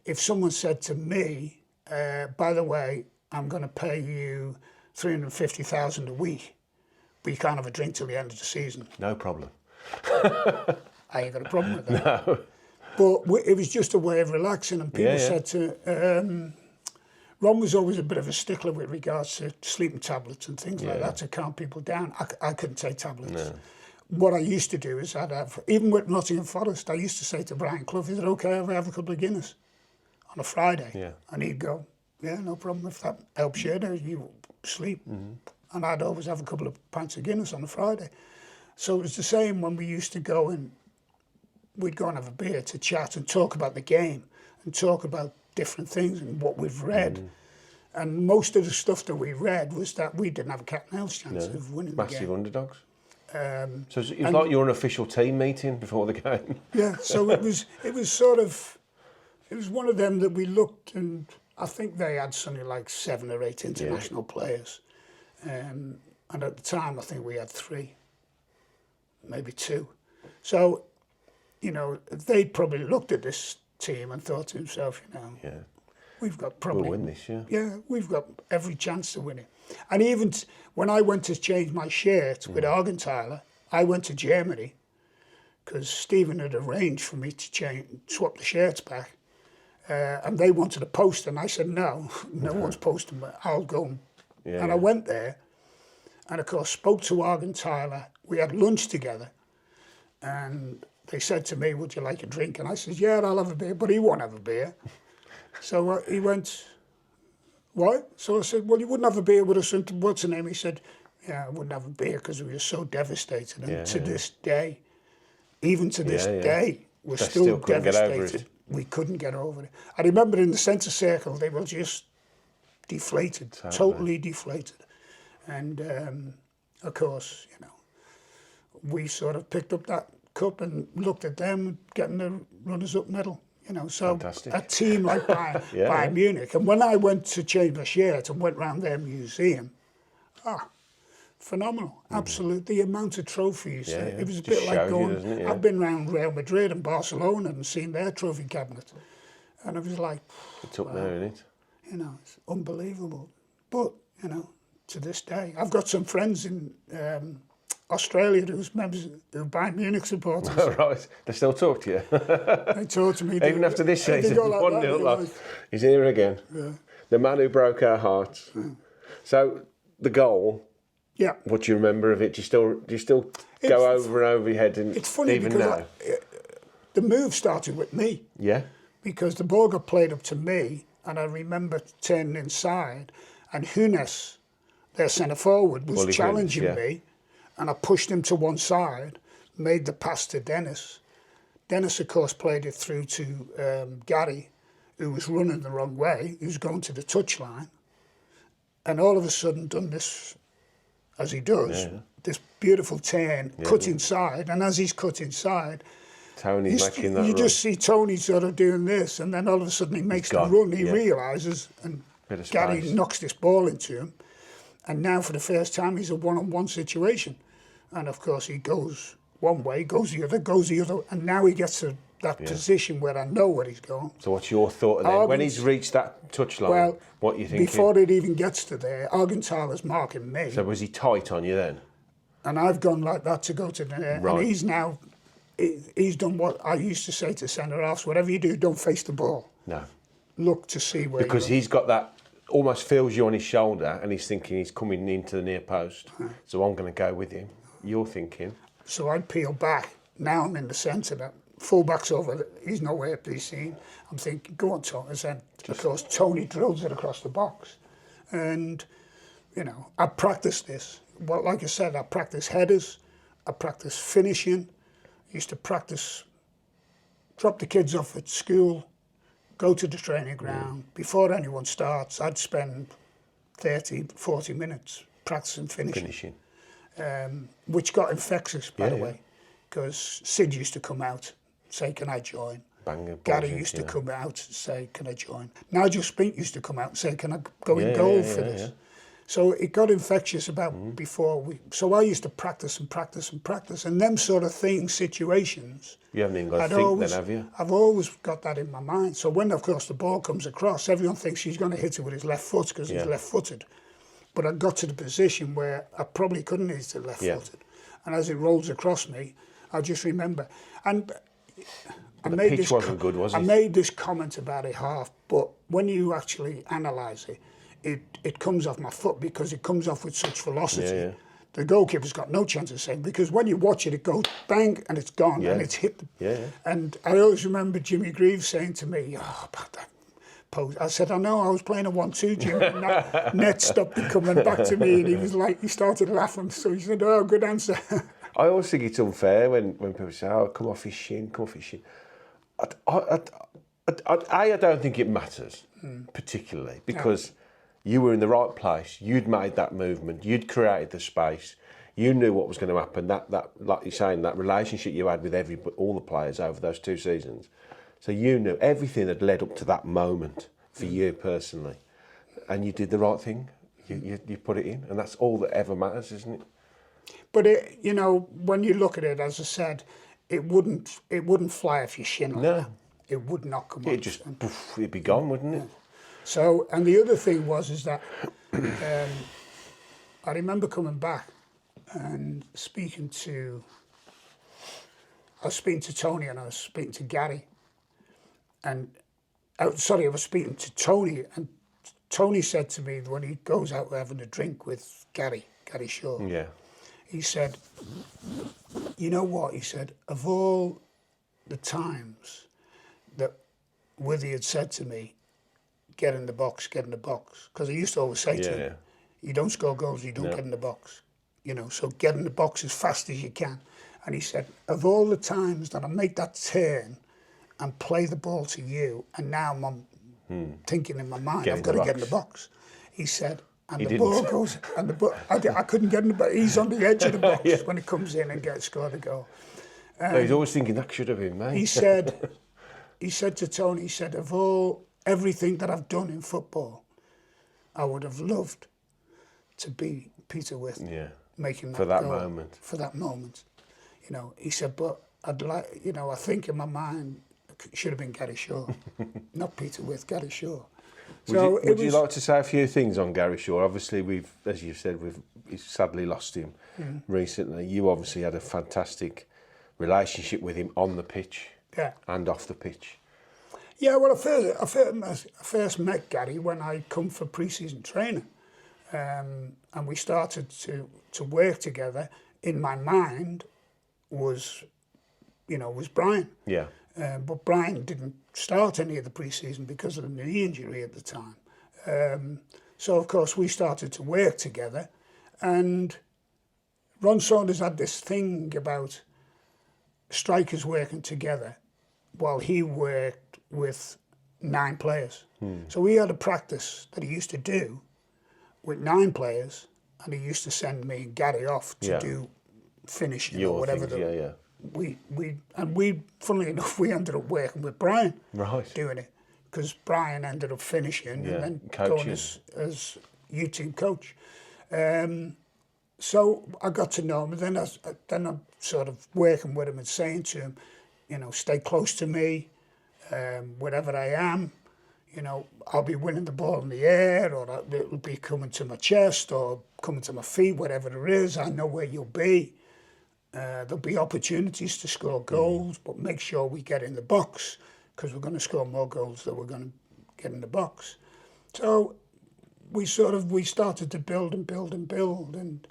if someone said to me, by the way, I'm going to pay you $350,000 a week, but you can't have a drink till the end of the season. No problem. I ain't got a problem with that. No. But it was just a way of relaxing, and people said to... Ron was always a bit of a stickler with regards to sleeping tablets and things like that to calm people down. I couldn't take tablets. No. What I used to do is I'd have, even with Nottingham Forest, I used to say to Brian Clough, is it okay if I have a couple of Guinness on a Friday? And he'd go, no problem, if that helps you sleep. And I'd always have a couple of pints of Guinness on a Friday. So it was the same when we used to go and we'd go and have a beer to chat and talk about the game and talk about different things and what we've read. And most of the stuff that we read was that we didn't have a cat and mouse chance of winning the game. Massive underdogs. So it was like your unofficial team meeting before the game. So it was one of them that we looked, and I think they had something like 7 or 8 international players. And at the time I think we had 3, maybe 2. So, they'd probably looked at this team and thought to himself, we've got probably... We'll win this, we've got every chance to win it. And even when I went to change my shirt with Argentile, I went to Germany because Stephen had arranged for me to swap the shirts back. And they wanted a poster, and I said, no one's posting, but I'll go. And I went there, and of course spoke to Argen Tyler. We had lunch together, and they said to me, would you like a drink? And I said, yeah, I'll have a beer, but he won't have a beer. So he went, what? So I said, well, you wouldn't have a beer with us, and what's the name? He said, yeah, I wouldn't have a beer because we were so devastated. And to this day, even to this day, we're still devastated. We couldn't get over it. I remember in the centre circle, they were just deflated, totally deflated. And of course, you know, we sort of picked up that cup and looked at them getting the runners-up medal. You know, so a team like Bayern Munich. And when I went to change my shirt and went round their museum, phenomenal, absolutely. The amount of trophies. It was a bit like going, I've been around Real Madrid and Barcelona and seen their trophy cabinet. And I was like, it's up there, isn't it? You know, it's unbelievable. But, you know, to this day, I've got some friends in Australia who's members who Bayern Munich supporters. Right, they still talk to you? They talk to me. Even after this season, like 1-0 loss. He's here again. Yeah. The man who broke our hearts. Yeah. So, the goal... Yeah. What do you remember of it? Do you still go over and over your head? And it's funny even because now? The move started with me. Yeah. Because the ball got played up to me, and I remember turning inside, and Hunes, their centre forward, was challenging me, and I pushed him to one side, made the pass to Dennis. Dennis, of course, played it through to Gary, who was running the wrong way. He was going to the touchline, and all of a sudden done this. As he does, this beautiful turn, cut inside, and as he's cut inside, Tony's making that you run. just see Tony sort of doing this, and then all of a sudden he makes the run, he realises, and Gary knocks this ball into him, and now for the first time he's a one-on-one situation, and of course he goes one way, goes the other, and now he gets to that position where I know where he's going. So what's your thought of that? When he's reached that touchline, what are you thinking? Before it even gets to there, Argentina's marking me. So was he tight on you then? And I've gone like that to go to there. Right. And he's now, he's done what I used to say to centre-halves, whatever you do, don't face the ball. No. Look to see where because he's got that, almost feels you on his shoulder, and he's thinking he's coming into the near post, so I'm going to go with him. You're thinking. So I'd peel back. Now I'm in the centre. That fullback's over. He's nowhere to be seen. I'm thinking, go on, Tony. And then, of course, Tony drills it across the box. And, you know, I practiced this. Well, like I said, I practiced headers. I practiced finishing. I used to practice, drop the kids off at school, go to the training ground. Before anyone starts, I'd spend 30, 40 minutes practicing finishing. Which got infectious, by the way, because Sid used to come out, say, can I join? Gary used to come out and say, can I join? Nigel Spink used to come out and say, can I go in goal for this? So it got infectious about before we... So I used to practice and practice and practice, and them sort of things, situations... You haven't even got to think then, have you? I've always got that in my mind. So when, of course, the ball comes across, everyone thinks he's going to hit it with his left foot because he's left-footed. But I got to the position where I probably couldn't hit it left-footed. And as it rolls across me, I just remember... And I made pitch wasn't good, was it? I made this comment about it half, but when you actually analyse it, it comes off my foot because it comes off with such velocity. The goalkeeper's got no chance of saving because when you watch it, it goes bang and it's gone and it's hit. And I always remember Jimmy Greaves saying to me, "Oh, about that post." I said, "I know, I was playing a 1-2, Jim." And that net stopped coming back to me, and he was like, he started laughing. So he said, "Oh, good answer." I always think it's unfair when people say, "Oh, come off his shin, come off his shin." I don't think it matters particularly because. You were in the right place. You'd made that movement. You'd created the space. You knew what was going to happen. That, like you're saying, that relationship you had with all the players over those 2 seasons. So you knew everything had led up to that moment for you personally, and you did the right thing. You put it in, and that's all that ever matters, isn't it? But you know, when you look at it, as I said, it wouldn't fly off your shin like that. It would not come. It'd just it'd be gone, wouldn't it? So, and the other thing is that I remember coming back and I was speaking to Tony and I was speaking to Gary. And, I was speaking to Tony, and Tony said to me when he goes out having a drink with Gary Shaw, he said, you know what, he said, of all the times that Withe had said to me, get in the box, because I used to always say to him, you don't score goals, you don't get in the box, so get in the box as fast as you can. And he said, of all the times that I make that turn and play the ball to you, and now I'm thinking in my mind, I've got to get in the box. He said, and the ball goes, and the ball, I couldn't get in the box. He's on the edge of the box when it comes in and scored a goal. No, he's always thinking that should have been me. He said to Tony, he said, of everything that I've done in football, I would have loved to be Peter Withe, making that goal for that moment. He said, but I'd like, I think in my mind, it should have been Gary Shaw, not Peter Withe, Gary Shaw. Would you like to say a few things on Gary Shaw? Obviously, as you said, we've sadly lost him recently. You obviously had a fantastic relationship with him on the pitch and off the pitch. Yeah, well, I first met Gary when I come for pre-season training, and we started to work together. In my mind was Brian. Yeah. But Brian didn't start any of the pre-season because of the knee injury at the time. So, of course, we started to work together. And Ron Saunders had this thing about strikers working together while he worked with 9 players. So we had a practice that he used to do with 9 players, and he used to send me and Gary off to do finishing or whatever. We funnily enough, we ended up working with Brian doing it, because Brian ended up finishing and then going as U-team coach. So I got to know him, and then I'm sort of working with him and saying to him, stay close to me, wherever I am. I'll be winning the ball in the air, or it'll be coming to my chest or coming to my feet, whatever it is. I know where you'll be. There'll be opportunities to score goals, but make sure we get in the box, because we're going to score more goals than we're going to get in the box. So we started to build, and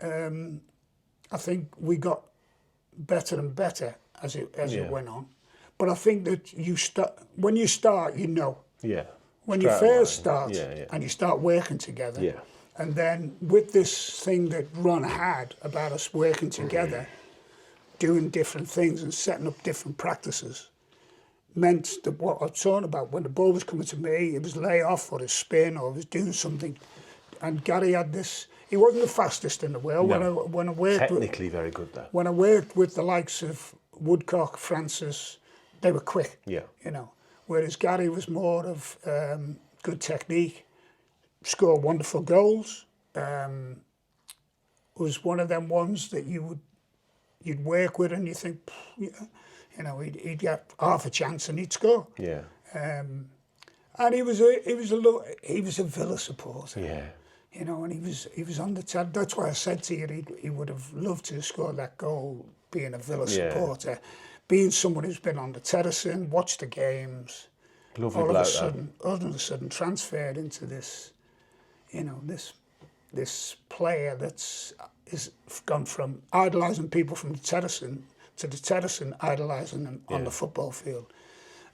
I think we got better and better as it went on. But I think that when you start, when you first start and you start working together. And then with this thing that Ron had about us working together, doing different things and setting up different practices, meant that what I'm talking about, when the ball was coming to me, it was lay off or a spin or it was doing something. And Gary had this, he wasn't the fastest in the world. No. When I worked technically very good though. When I worked with the likes of Woodcock, Francis, they were quick, whereas Gary was more of good technique, score wonderful goals, was one of them ones that you'd work with and you think, he'd get half a chance and he'd score. Yeah. And he was a Villa supporter. Yeah. And he was on the tab. That's why I said to you he would have loved to score that goal, being a Villa supporter, being someone who's been on the terrace and watched the games. Lovely all of a sudden transferred into this. This player is gone from idolising people from the terracing to the terracing idolising them on the football field,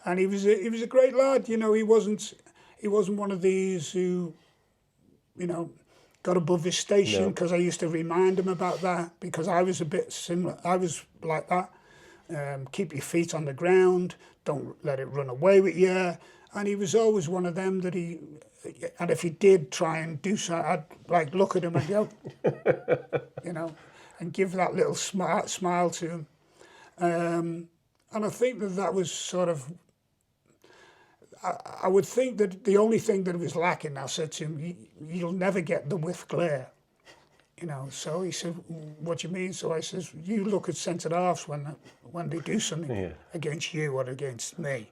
and he was a great lad. He wasn't one of these who, got above his station, because I used to remind him about that, because I was a bit similar. I was like that. Keep your feet on the ground. Don't let it run away with you. And he was always one of them that and if he did try and do something, I'd look at him and go, and give that little smile to him. And I think that was sort of, I would think that the only thing that was lacking, I said to him, you'll never get the Withe glare. So he said, what do you mean? So I says, you look at centre-halves when they do something against you or against me,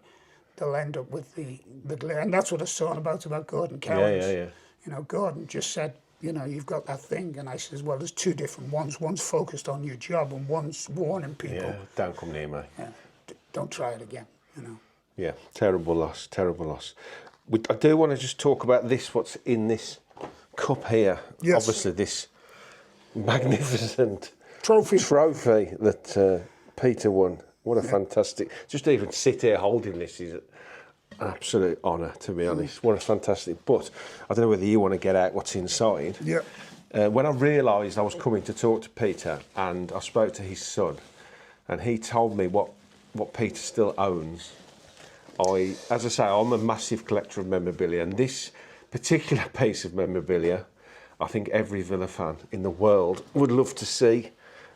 they'll end up with the glare. And that's what I was talking about Gordon Cowens. Gordon just said, you know, you've got that thing. And I says, well, there's two different ones. One's focused on your job and one's warning people. Yeah, don't come near me. Don't try it again, you know. Yeah, terrible loss, terrible loss. I do want to just talk about this, what's in this cup here. Yes. Obviously, this magnificent Trophy. that Peter won. What a fantastic... Just even sit here holding this is an absolute honour, to be honest. What a fantastic... But I don't know whether you want to get out what's inside. Yeah. When I realised I was coming to talk to Peter, and I spoke to his son, and he told me what Peter still owns. As I say, I'm a massive collector of memorabilia, and this particular piece of memorabilia, I think every Villa fan in the world would love to see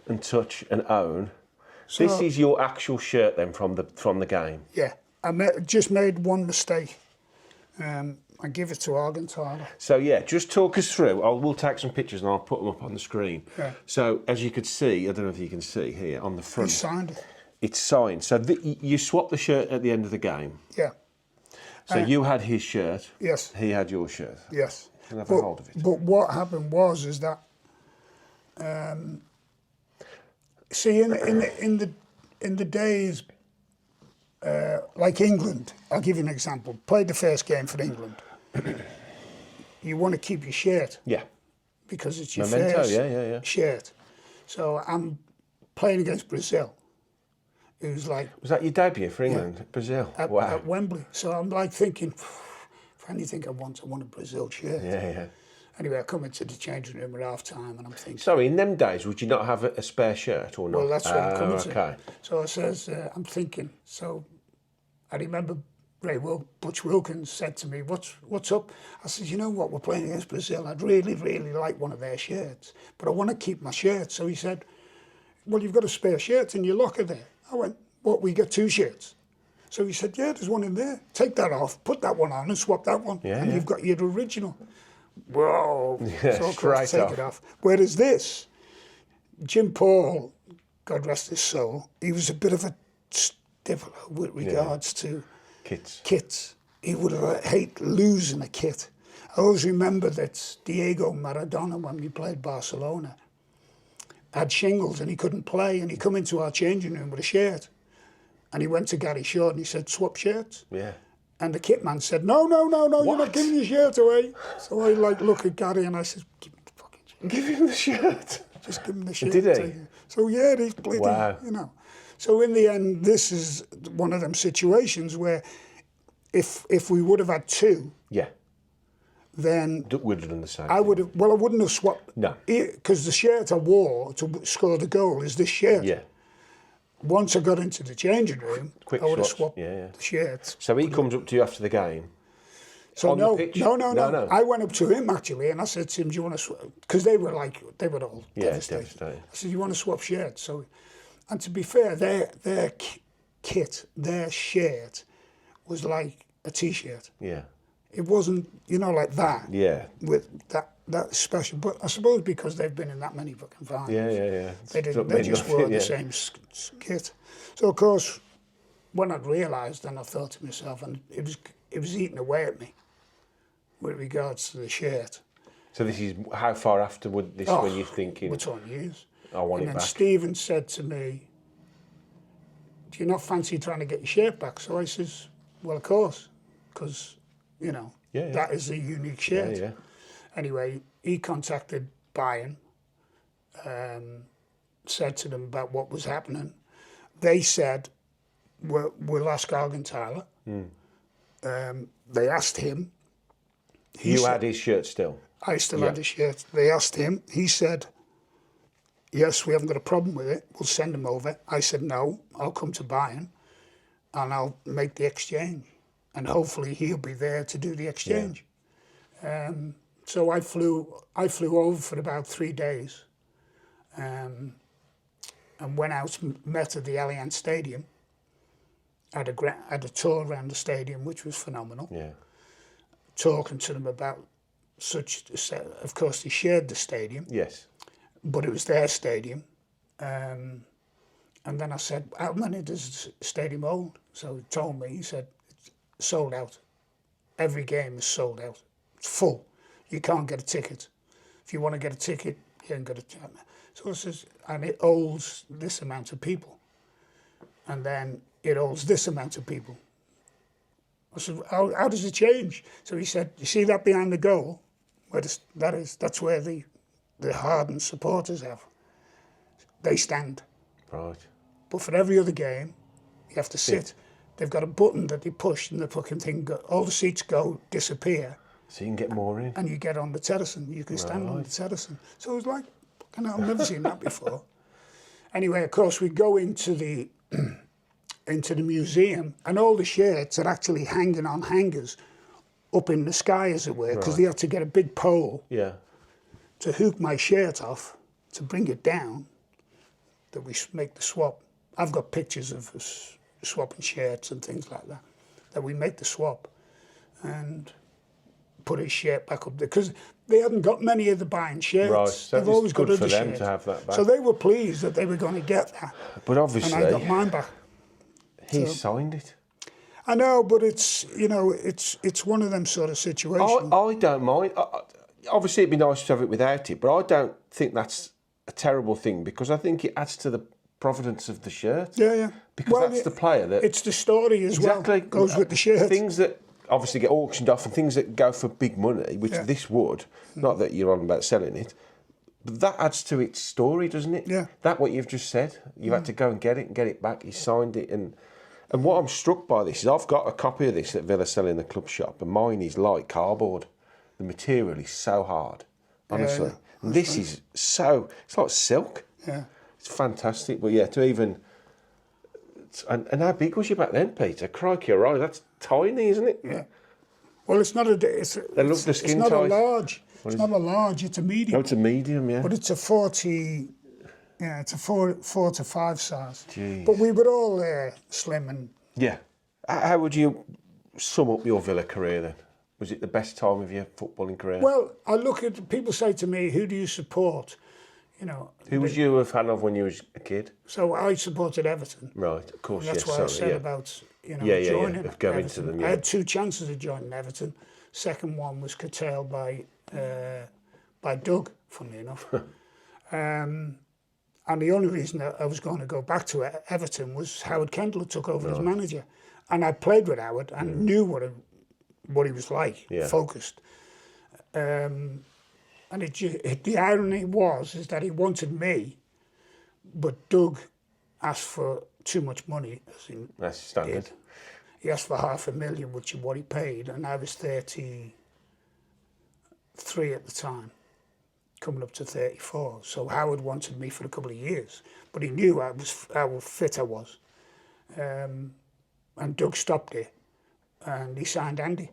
and touch and own. So, this is your actual shirt then from the game? Yeah. Just made one mistake. I give it to Argentile. So yeah, just talk us through. We'll take some pictures and I'll put them up on the screen. Yeah. So as you could see, I don't know if you can see here on the front. He signed it. It's signed. So you swapped the shirt at the end of the game. Yeah. So you had his shirt. Yes. He had your shirt. Yes. And have a hold of it. But what happened is that, see, in the days, like England, I'll give you an example. Played the first game for England. You want to keep your shirt. Yeah. Because it's your Memento, first shirt. So I'm playing against Brazil. It was like... Was that your debut for England? Brazil? Wow. At Wembley. So I'm like thinking, if anything I want a Brazil shirt. Yeah. Anyway, I come into the changing room at half time and I'm thinking... Sorry, in them days, would you not have a spare shirt or not? Well, that's what I'm coming to. Okay. So I says, I'm thinking, so I remember Butch Wilkins said to me, what's up? I said, you know what, we're playing against Brazil. I'd really, really like one of their shirts, but I want to keep my shirt. So he said, well, you've got a spare shirt in your locker there. I went, what, we get two shirts? So he said, yeah, there's one in there. Take that off, put that one on and swap that one. And you've got your original. Whoa. Yeah, so of course, straight take it off. Whereas this, Jim Paul, God rest his soul, he was a bit of a stiffler with regards to kits. He would hate losing a kit. I always remember that Diego Maradona, when we played Barcelona, had shingles and he couldn't play, and he come into our changing room with a shirt. And he went to Gary Short and he said, swap shirts. Yeah. And the kit man said, no, you're not giving your shirt away. So I look at Gary and I said, give him the fucking shirt. Give him the shirt. Just give him the shirt. Did he? So yeah, he's bleeding, you know. So in the end, this is one of them situations where if we would have had two, then we'd have done the same. I wouldn't have swapped. No. Because the shirt I wore to score the goal is this shirt. Yeah. Once I got into the changing room, Quick I would have swap. swapped the shirts. So he comes up to you after the game. So on no. the pitch? No. I went up to him actually, and I said to him, "Do you want to swap?" Because they were all devastated. I said, "You want to swap shirts?" So, and to be fair, their kit, their shirt, was like a T-shirt. Yeah. It wasn't, like that. Yeah. With that special, but I suppose because they've been in that many fucking finals. Yeah. They just wore the same kit. So of course, when I'd realised, then I thought to myself, and it was eating away at me with regards to the shirt. So this is how far after when you're thinking? We're talking years. I want it back. And then Stephen said to me, "Do you not fancy trying to get your shirt back?" So I says, "Well, of course, because that is a unique shirt." Yeah. Anyway, he contacted Bayern, said to them about what was happening. They said, we'll ask Argentile. They asked him. You had his shirt still? I still had his shirt. They asked him. He said, yes, we haven't got a problem with it. We'll send him over. I said, no, I'll come to Bayern and I'll make the exchange. And hopefully he'll be there to do the exchange. Yeah. So I flew over for about 3 days and went out, met at the Allianz Stadium, had a tour around the stadium, which was phenomenal. Yeah. Talking to them about of course they shared the stadium. Yes. But it was their stadium. And then I said, how many does the stadium hold? So he told me, he said, it's sold out. Every game is sold out. It's full. You can't get a ticket. if you want to get a ticket, you ain't got a ticket. So it says, and it holds this amount of people. And then it holds this amount of people. I said, how does it change? So he said, you see that behind the goal? Where that's where the hardened supporters have. They stand. Right. But for every other game, you have to sit. They've got a button that they push and the fucking thing, all the seats disappear. So you can get more in. And you get on the terrace and you can stand on the terrace. So it was like, I've never seen that before. Anyway, of course, we go into the museum and all the shirts are actually hanging on hangers up in the sky, as it were, because they had to get a big pole to hook my shirt off, to bring it down, that we make the swap. I've got pictures of us swapping shirts and things like that we make the swap and put his shirt back up there, because they hadn't got many of the buying shirts. Right, so they've always got good other for them shirts. to have that back. So they were pleased that they were going to get that. But obviously, and I got mine back. He signed it. I know, but it's one of them sort of situations. I don't mind. Obviously, it'd be nice to have it without it, but I don't think that's a terrible thing, because I think it adds to the provenance of the shirt. Yeah. Because that's the player that... It's the story as well. Goes with the shirt. Things that obviously get auctioned off and things that go for big money, which this would, not that you're on about selling it, but that adds to its story, doesn't it? Yeah. That what you've just said. You had to go and get it back. He signed it. And what I'm struck by this is I've got a copy of this that Villa sell in the club shop, and mine is like cardboard. The material is so hard, honestly. And this is so, it's like silk. Yeah. It's fantastic. But yeah, to even... And how big was you back then, Peter? Crikey, all right, that's tiny, isn't it? Yeah. Well, it's not a... They love the skin It's not tight. a large. It's not a large, it's a medium. No, it's a medium, yeah. But it's a 40... Yeah, it's a 4 to 5 size. Jeez. But we were all slim and... Yeah. How would you sum up your Villa career then? Was it the best time of your footballing career? Well, I look at... People say to me, who do you support? You know... Who was you a fan of when you was a kid? So I supported Everton. Right, of course, That's yes. why I said about, joining of going Everton. to them, I had 2 chances of joining Everton. Second one was curtailed by Doug, funnily enough. And the only reason that I was going to go back to Everton was Howard Kendall took over as manager. And I played with Howard and knew what he was like, focused. And the irony is that he wanted me, but Doug asked for too much money. That's standard. He asked for $500,000, which is what he paid, and I was 33 at the time, coming up to 34. So Howard wanted me for a couple of years, but he knew how fit I was. And Doug stopped it, and he signed Andy,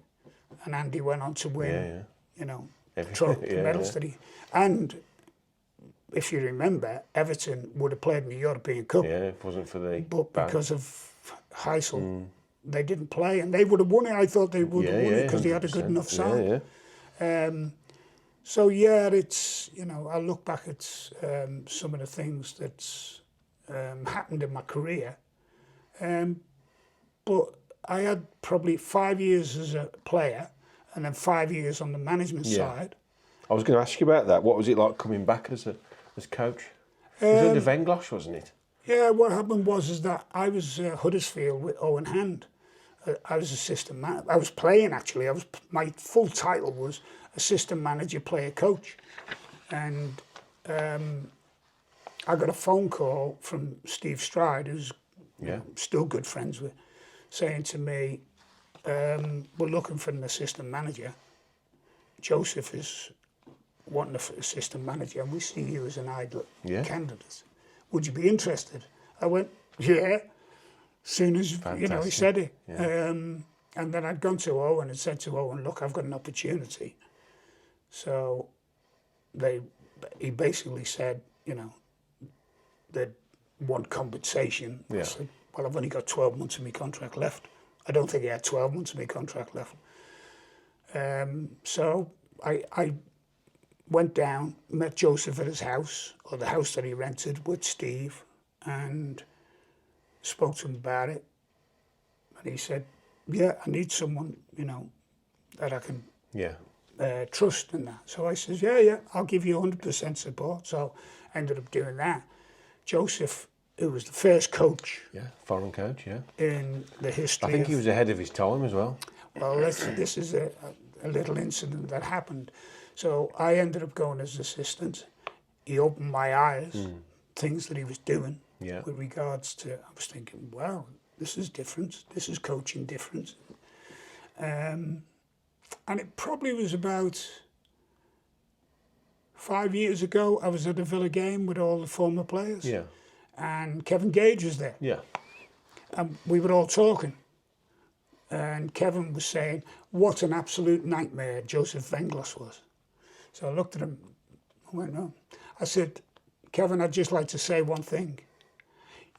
and Andy went on to win, the medals that he... And if you remember, Everton would have played in the European Cup. Yeah, it wasn't for the... But because of Heysel, they didn't play, and they would have won it. I thought they would have won it because they had a good enough side. So it's, I look back at some of the things that's happened in my career. But I had probably 5 years as a player and then 5 years on the management side. I was going to ask you about that. What was it like coming back as coach? It was under VENGLOS, wasn't it? Yeah, what happened was that I was Huddersfield with Owen Hand. I was assistant manager. I was playing, actually. My full title was assistant manager, player, coach. And I got a phone call from Steve Stride, who's still good friends with, saying to me, we're looking for an assistant manager. Joseph is wanting an assistant manager, and we see you as an ideal candidate. Would you be interested? I went, yeah. Soon as he said it, and then I'd gone to Owen and said to Owen, "Look, I've got an opportunity." So he basically said, they'd want compensation. I said, "Well, I've only got 12 months of my contract left." I don't think he had 12 months of my contract left. So I went down, met Joseph at his house, or the house that he rented, with Steve, and spoke to him about it. And he said, yeah, I need someone, that I can trust in that. So I says, yeah, I'll give you 100% support. So I ended up doing that. Joseph, who was the first coach Foreign coach, in the history I think of, he was ahead of his time as well. well, this is a little incident that happened. So I ended up going as assistant. He opened my eyes, things that he was doing with regards to, I was thinking, wow, this is different. This is coaching different. And it probably was about 5 years ago. I was at a Villa game with all the former players. Yeah. And Kevin Gage was there. Yeah. And we were all talking. And Kevin was saying, what an absolute nightmare Joseph VENGLOS was. So I looked at him, I went, no. I said, Kevin, I'd just like to say one thing.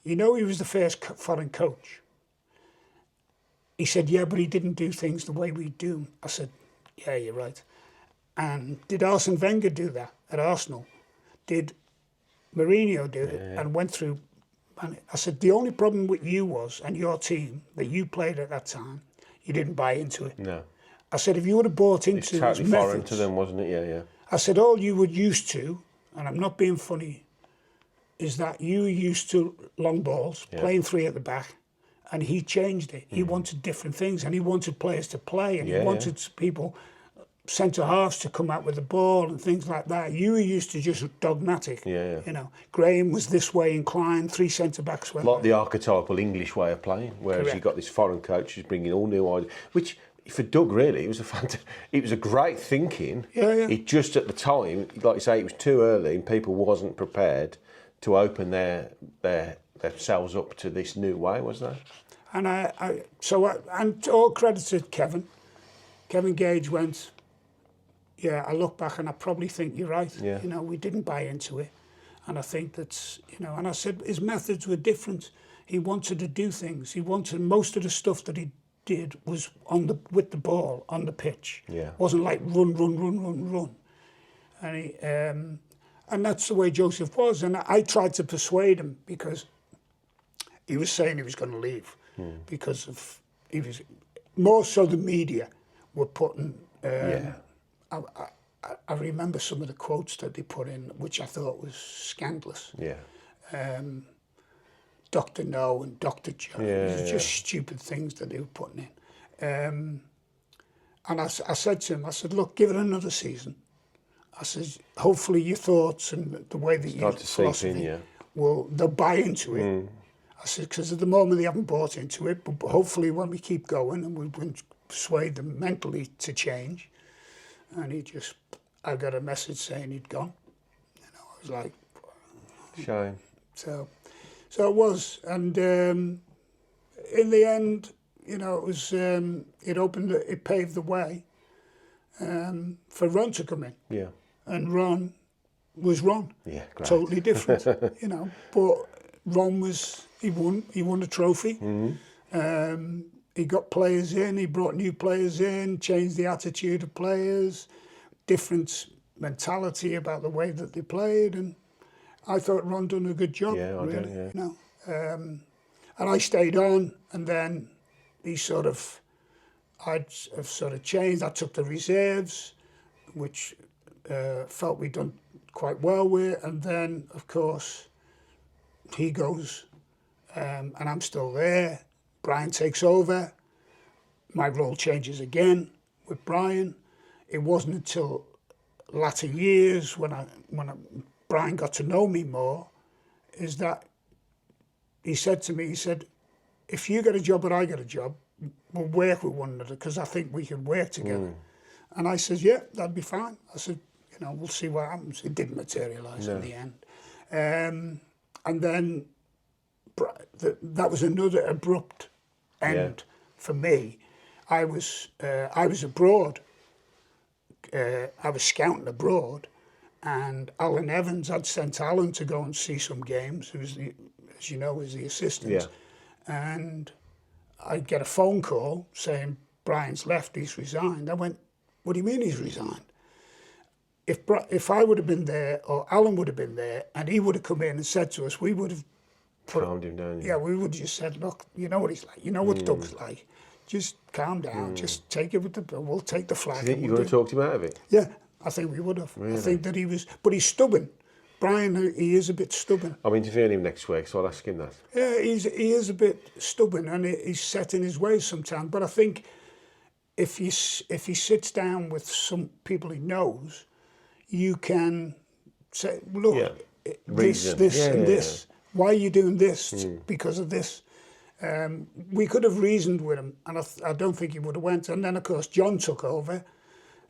You know, he was the first foreign coach. He said, yeah, but he didn't do things the way we do them. I said, yeah, you're right. And did Arsene Wenger do that at Arsenal? Did Mourinho do it? And went through. And I said, the only problem with you was, and your team that you played at that time, you didn't buy into it. No. I said, if you would have bought into It's his totally foreign methods, to them, wasn't it? Yeah. I said, all you were used to, and I'm not being funny, is that you were used to long balls, playing three at the back, and he changed it. He wanted different things, and he wanted players to play, and he wanted people, centre halves, to come out with the ball and things like that. You were used to just dogmatic. You know, Graham was this way inclined, three centre backs went Like the archetypal English way of playing, whereas Correct. you got this foreign coach who's bringing all new ideas, which for Doug really it was a great thinking. It just at the time, like you say, it was too early and people wasn't prepared to open themselves up to this new way, was there? And and all credit to Kevin. Kevin Gage went, yeah, I look back and I probably think you're right. Yeah. You know, we didn't buy into it. And I think that's, you know, and I said his methods were different. He wanted to do things. He wanted, most of the stuff that he did was with the ball on the pitch. Yeah. Wasn't like run. And and that's the way Joseph was. And I tried to persuade him because he was saying he was going to leave because of, he was, more so the media were putting, I remember some of the quotes that they put in, which I thought was scandalous. Dr. No and Dr. Joe. It was just stupid things that they were putting in. And I said to him, I said, look, give it another season. I said, hopefully your thoughts and the way that you philosophy they'll buy into it. I said, because at the moment they haven't bought into it, but hopefully when we keep going and we can persuade them mentally to change. And I got a message saying he'd gone. You know, I was like, Shame. So it was, and in the end, you know, it was it paved the way for Ron to come in. Yeah. And Ron was Ron. Yeah, great. Totally different, you know. But Ron he won a trophy. He got players in, he brought new players in, changed the attitude of players, different mentality about the way that they played, and I thought Ron done a good job, really. You know, and I stayed on, and then I'd sort of changed. I took the reserves, which felt we'd done quite well with, and then of course he goes, and I'm still there. Brian takes over. My role changes again with Brian. It wasn't until latter years when Brian got to know me more, is that he said to me, if you get a job or I get a job, we'll work with one another because I think we can work together. And I said, yeah, that'd be fine. I said, you know, we'll see what happens. It didn't materialise in the end. And then that was another abrupt end for me. I was abroad. I was scouting abroad, and Alan Evans had sent Alan to go and see some games, who's as you know, is the assistant. Yeah. And I get a phone call saying, Brian's left, he's resigned. I went, what do you mean he's resigned? If I would have been there, or Alan would have been there, and he would have come in and said to us, we would have calmed him down. Yeah, we would have just said, look, you know what he's like, you know what Doug's like. just calm down, just take it with we'll take the flag. Do you think and you're we'll going to talk to him out of it? Yeah, I think we would have. Really? I think that he was, but he's stubborn. Brian, he is a bit stubborn. I'm interviewing him next week, so I'll ask him that. Yeah, he is a bit stubborn, and he's set in his ways sometimes. But I think if he sits down with some people he knows, you can say, look, this, this. Why are you doing this? Because of this. We could have reasoned with him, and I don't think he would have went. And then, of course, John took over,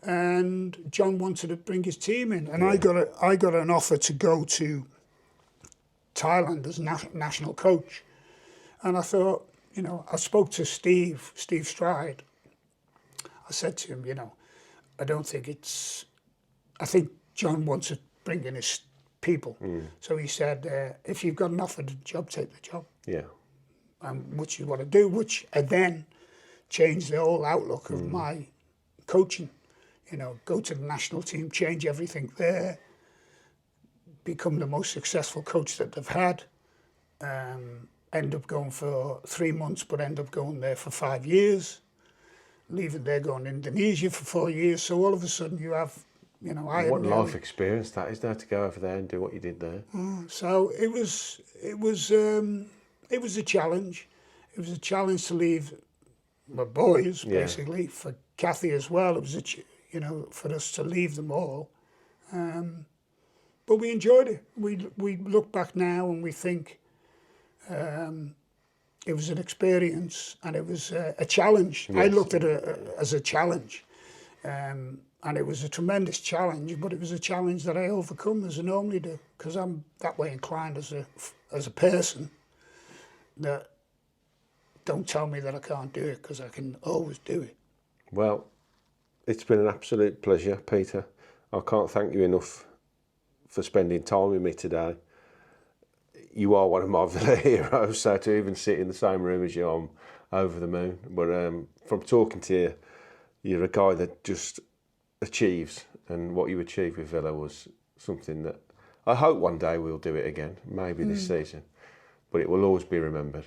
and John wanted to bring his team in, and I got an offer to go to Thailand as national coach, and I thought, you know, I spoke to Steve Stride. I said to him, you know, I think John wants to bring in his people. So he said, if you've got an offer the job, take the job. Yeah. Which you want to do, which then changed the whole outlook of my coaching. You know, go to the national team, change everything there, become the most successful coach that they've had, end up going for 3 months, but end up going there for 5 years, leaving there, going to Indonesia for 4 years. So all of a sudden you have, you know, what life experience that is there to go over there and do what you did there. So it was a challenge. It was a challenge to leave my boys, basically, for Kathy as well. It was you know, for us to leave them all. But we enjoyed it. We look back now and we think it was an experience, and it was a challenge. Yes. I looked at it as a challenge. And it was a tremendous challenge, but it was a challenge that I overcome as I normally do, because I'm that way inclined as a person, that don't tell me that I can't do it, because I can always do it. Well, it's been an absolute pleasure, Peter. I can't thank you enough for spending time with me today. You are one of my Villa heroes, so to even sit in the same room as you, I'm over the moon. But from talking to you, you're a guy that just achieves, and what you achieved with Villa was something that I hope one day we'll do it again, maybe this season, but it will always be remembered.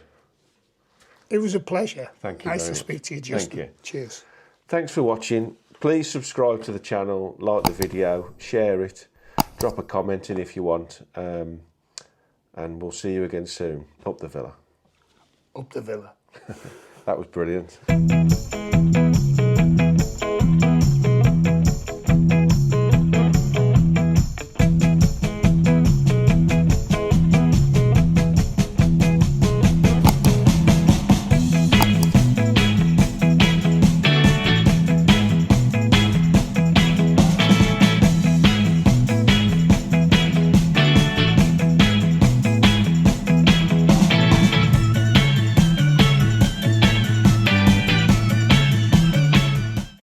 It was a pleasure. Thank you. Nice to speak to you, Justin. Thank you. Cheers. Thanks for watching. Please subscribe to the channel, like the video, share it, drop a comment in if you want, and we'll see you again soon. Up the Villa. Up the Villa. That was brilliant.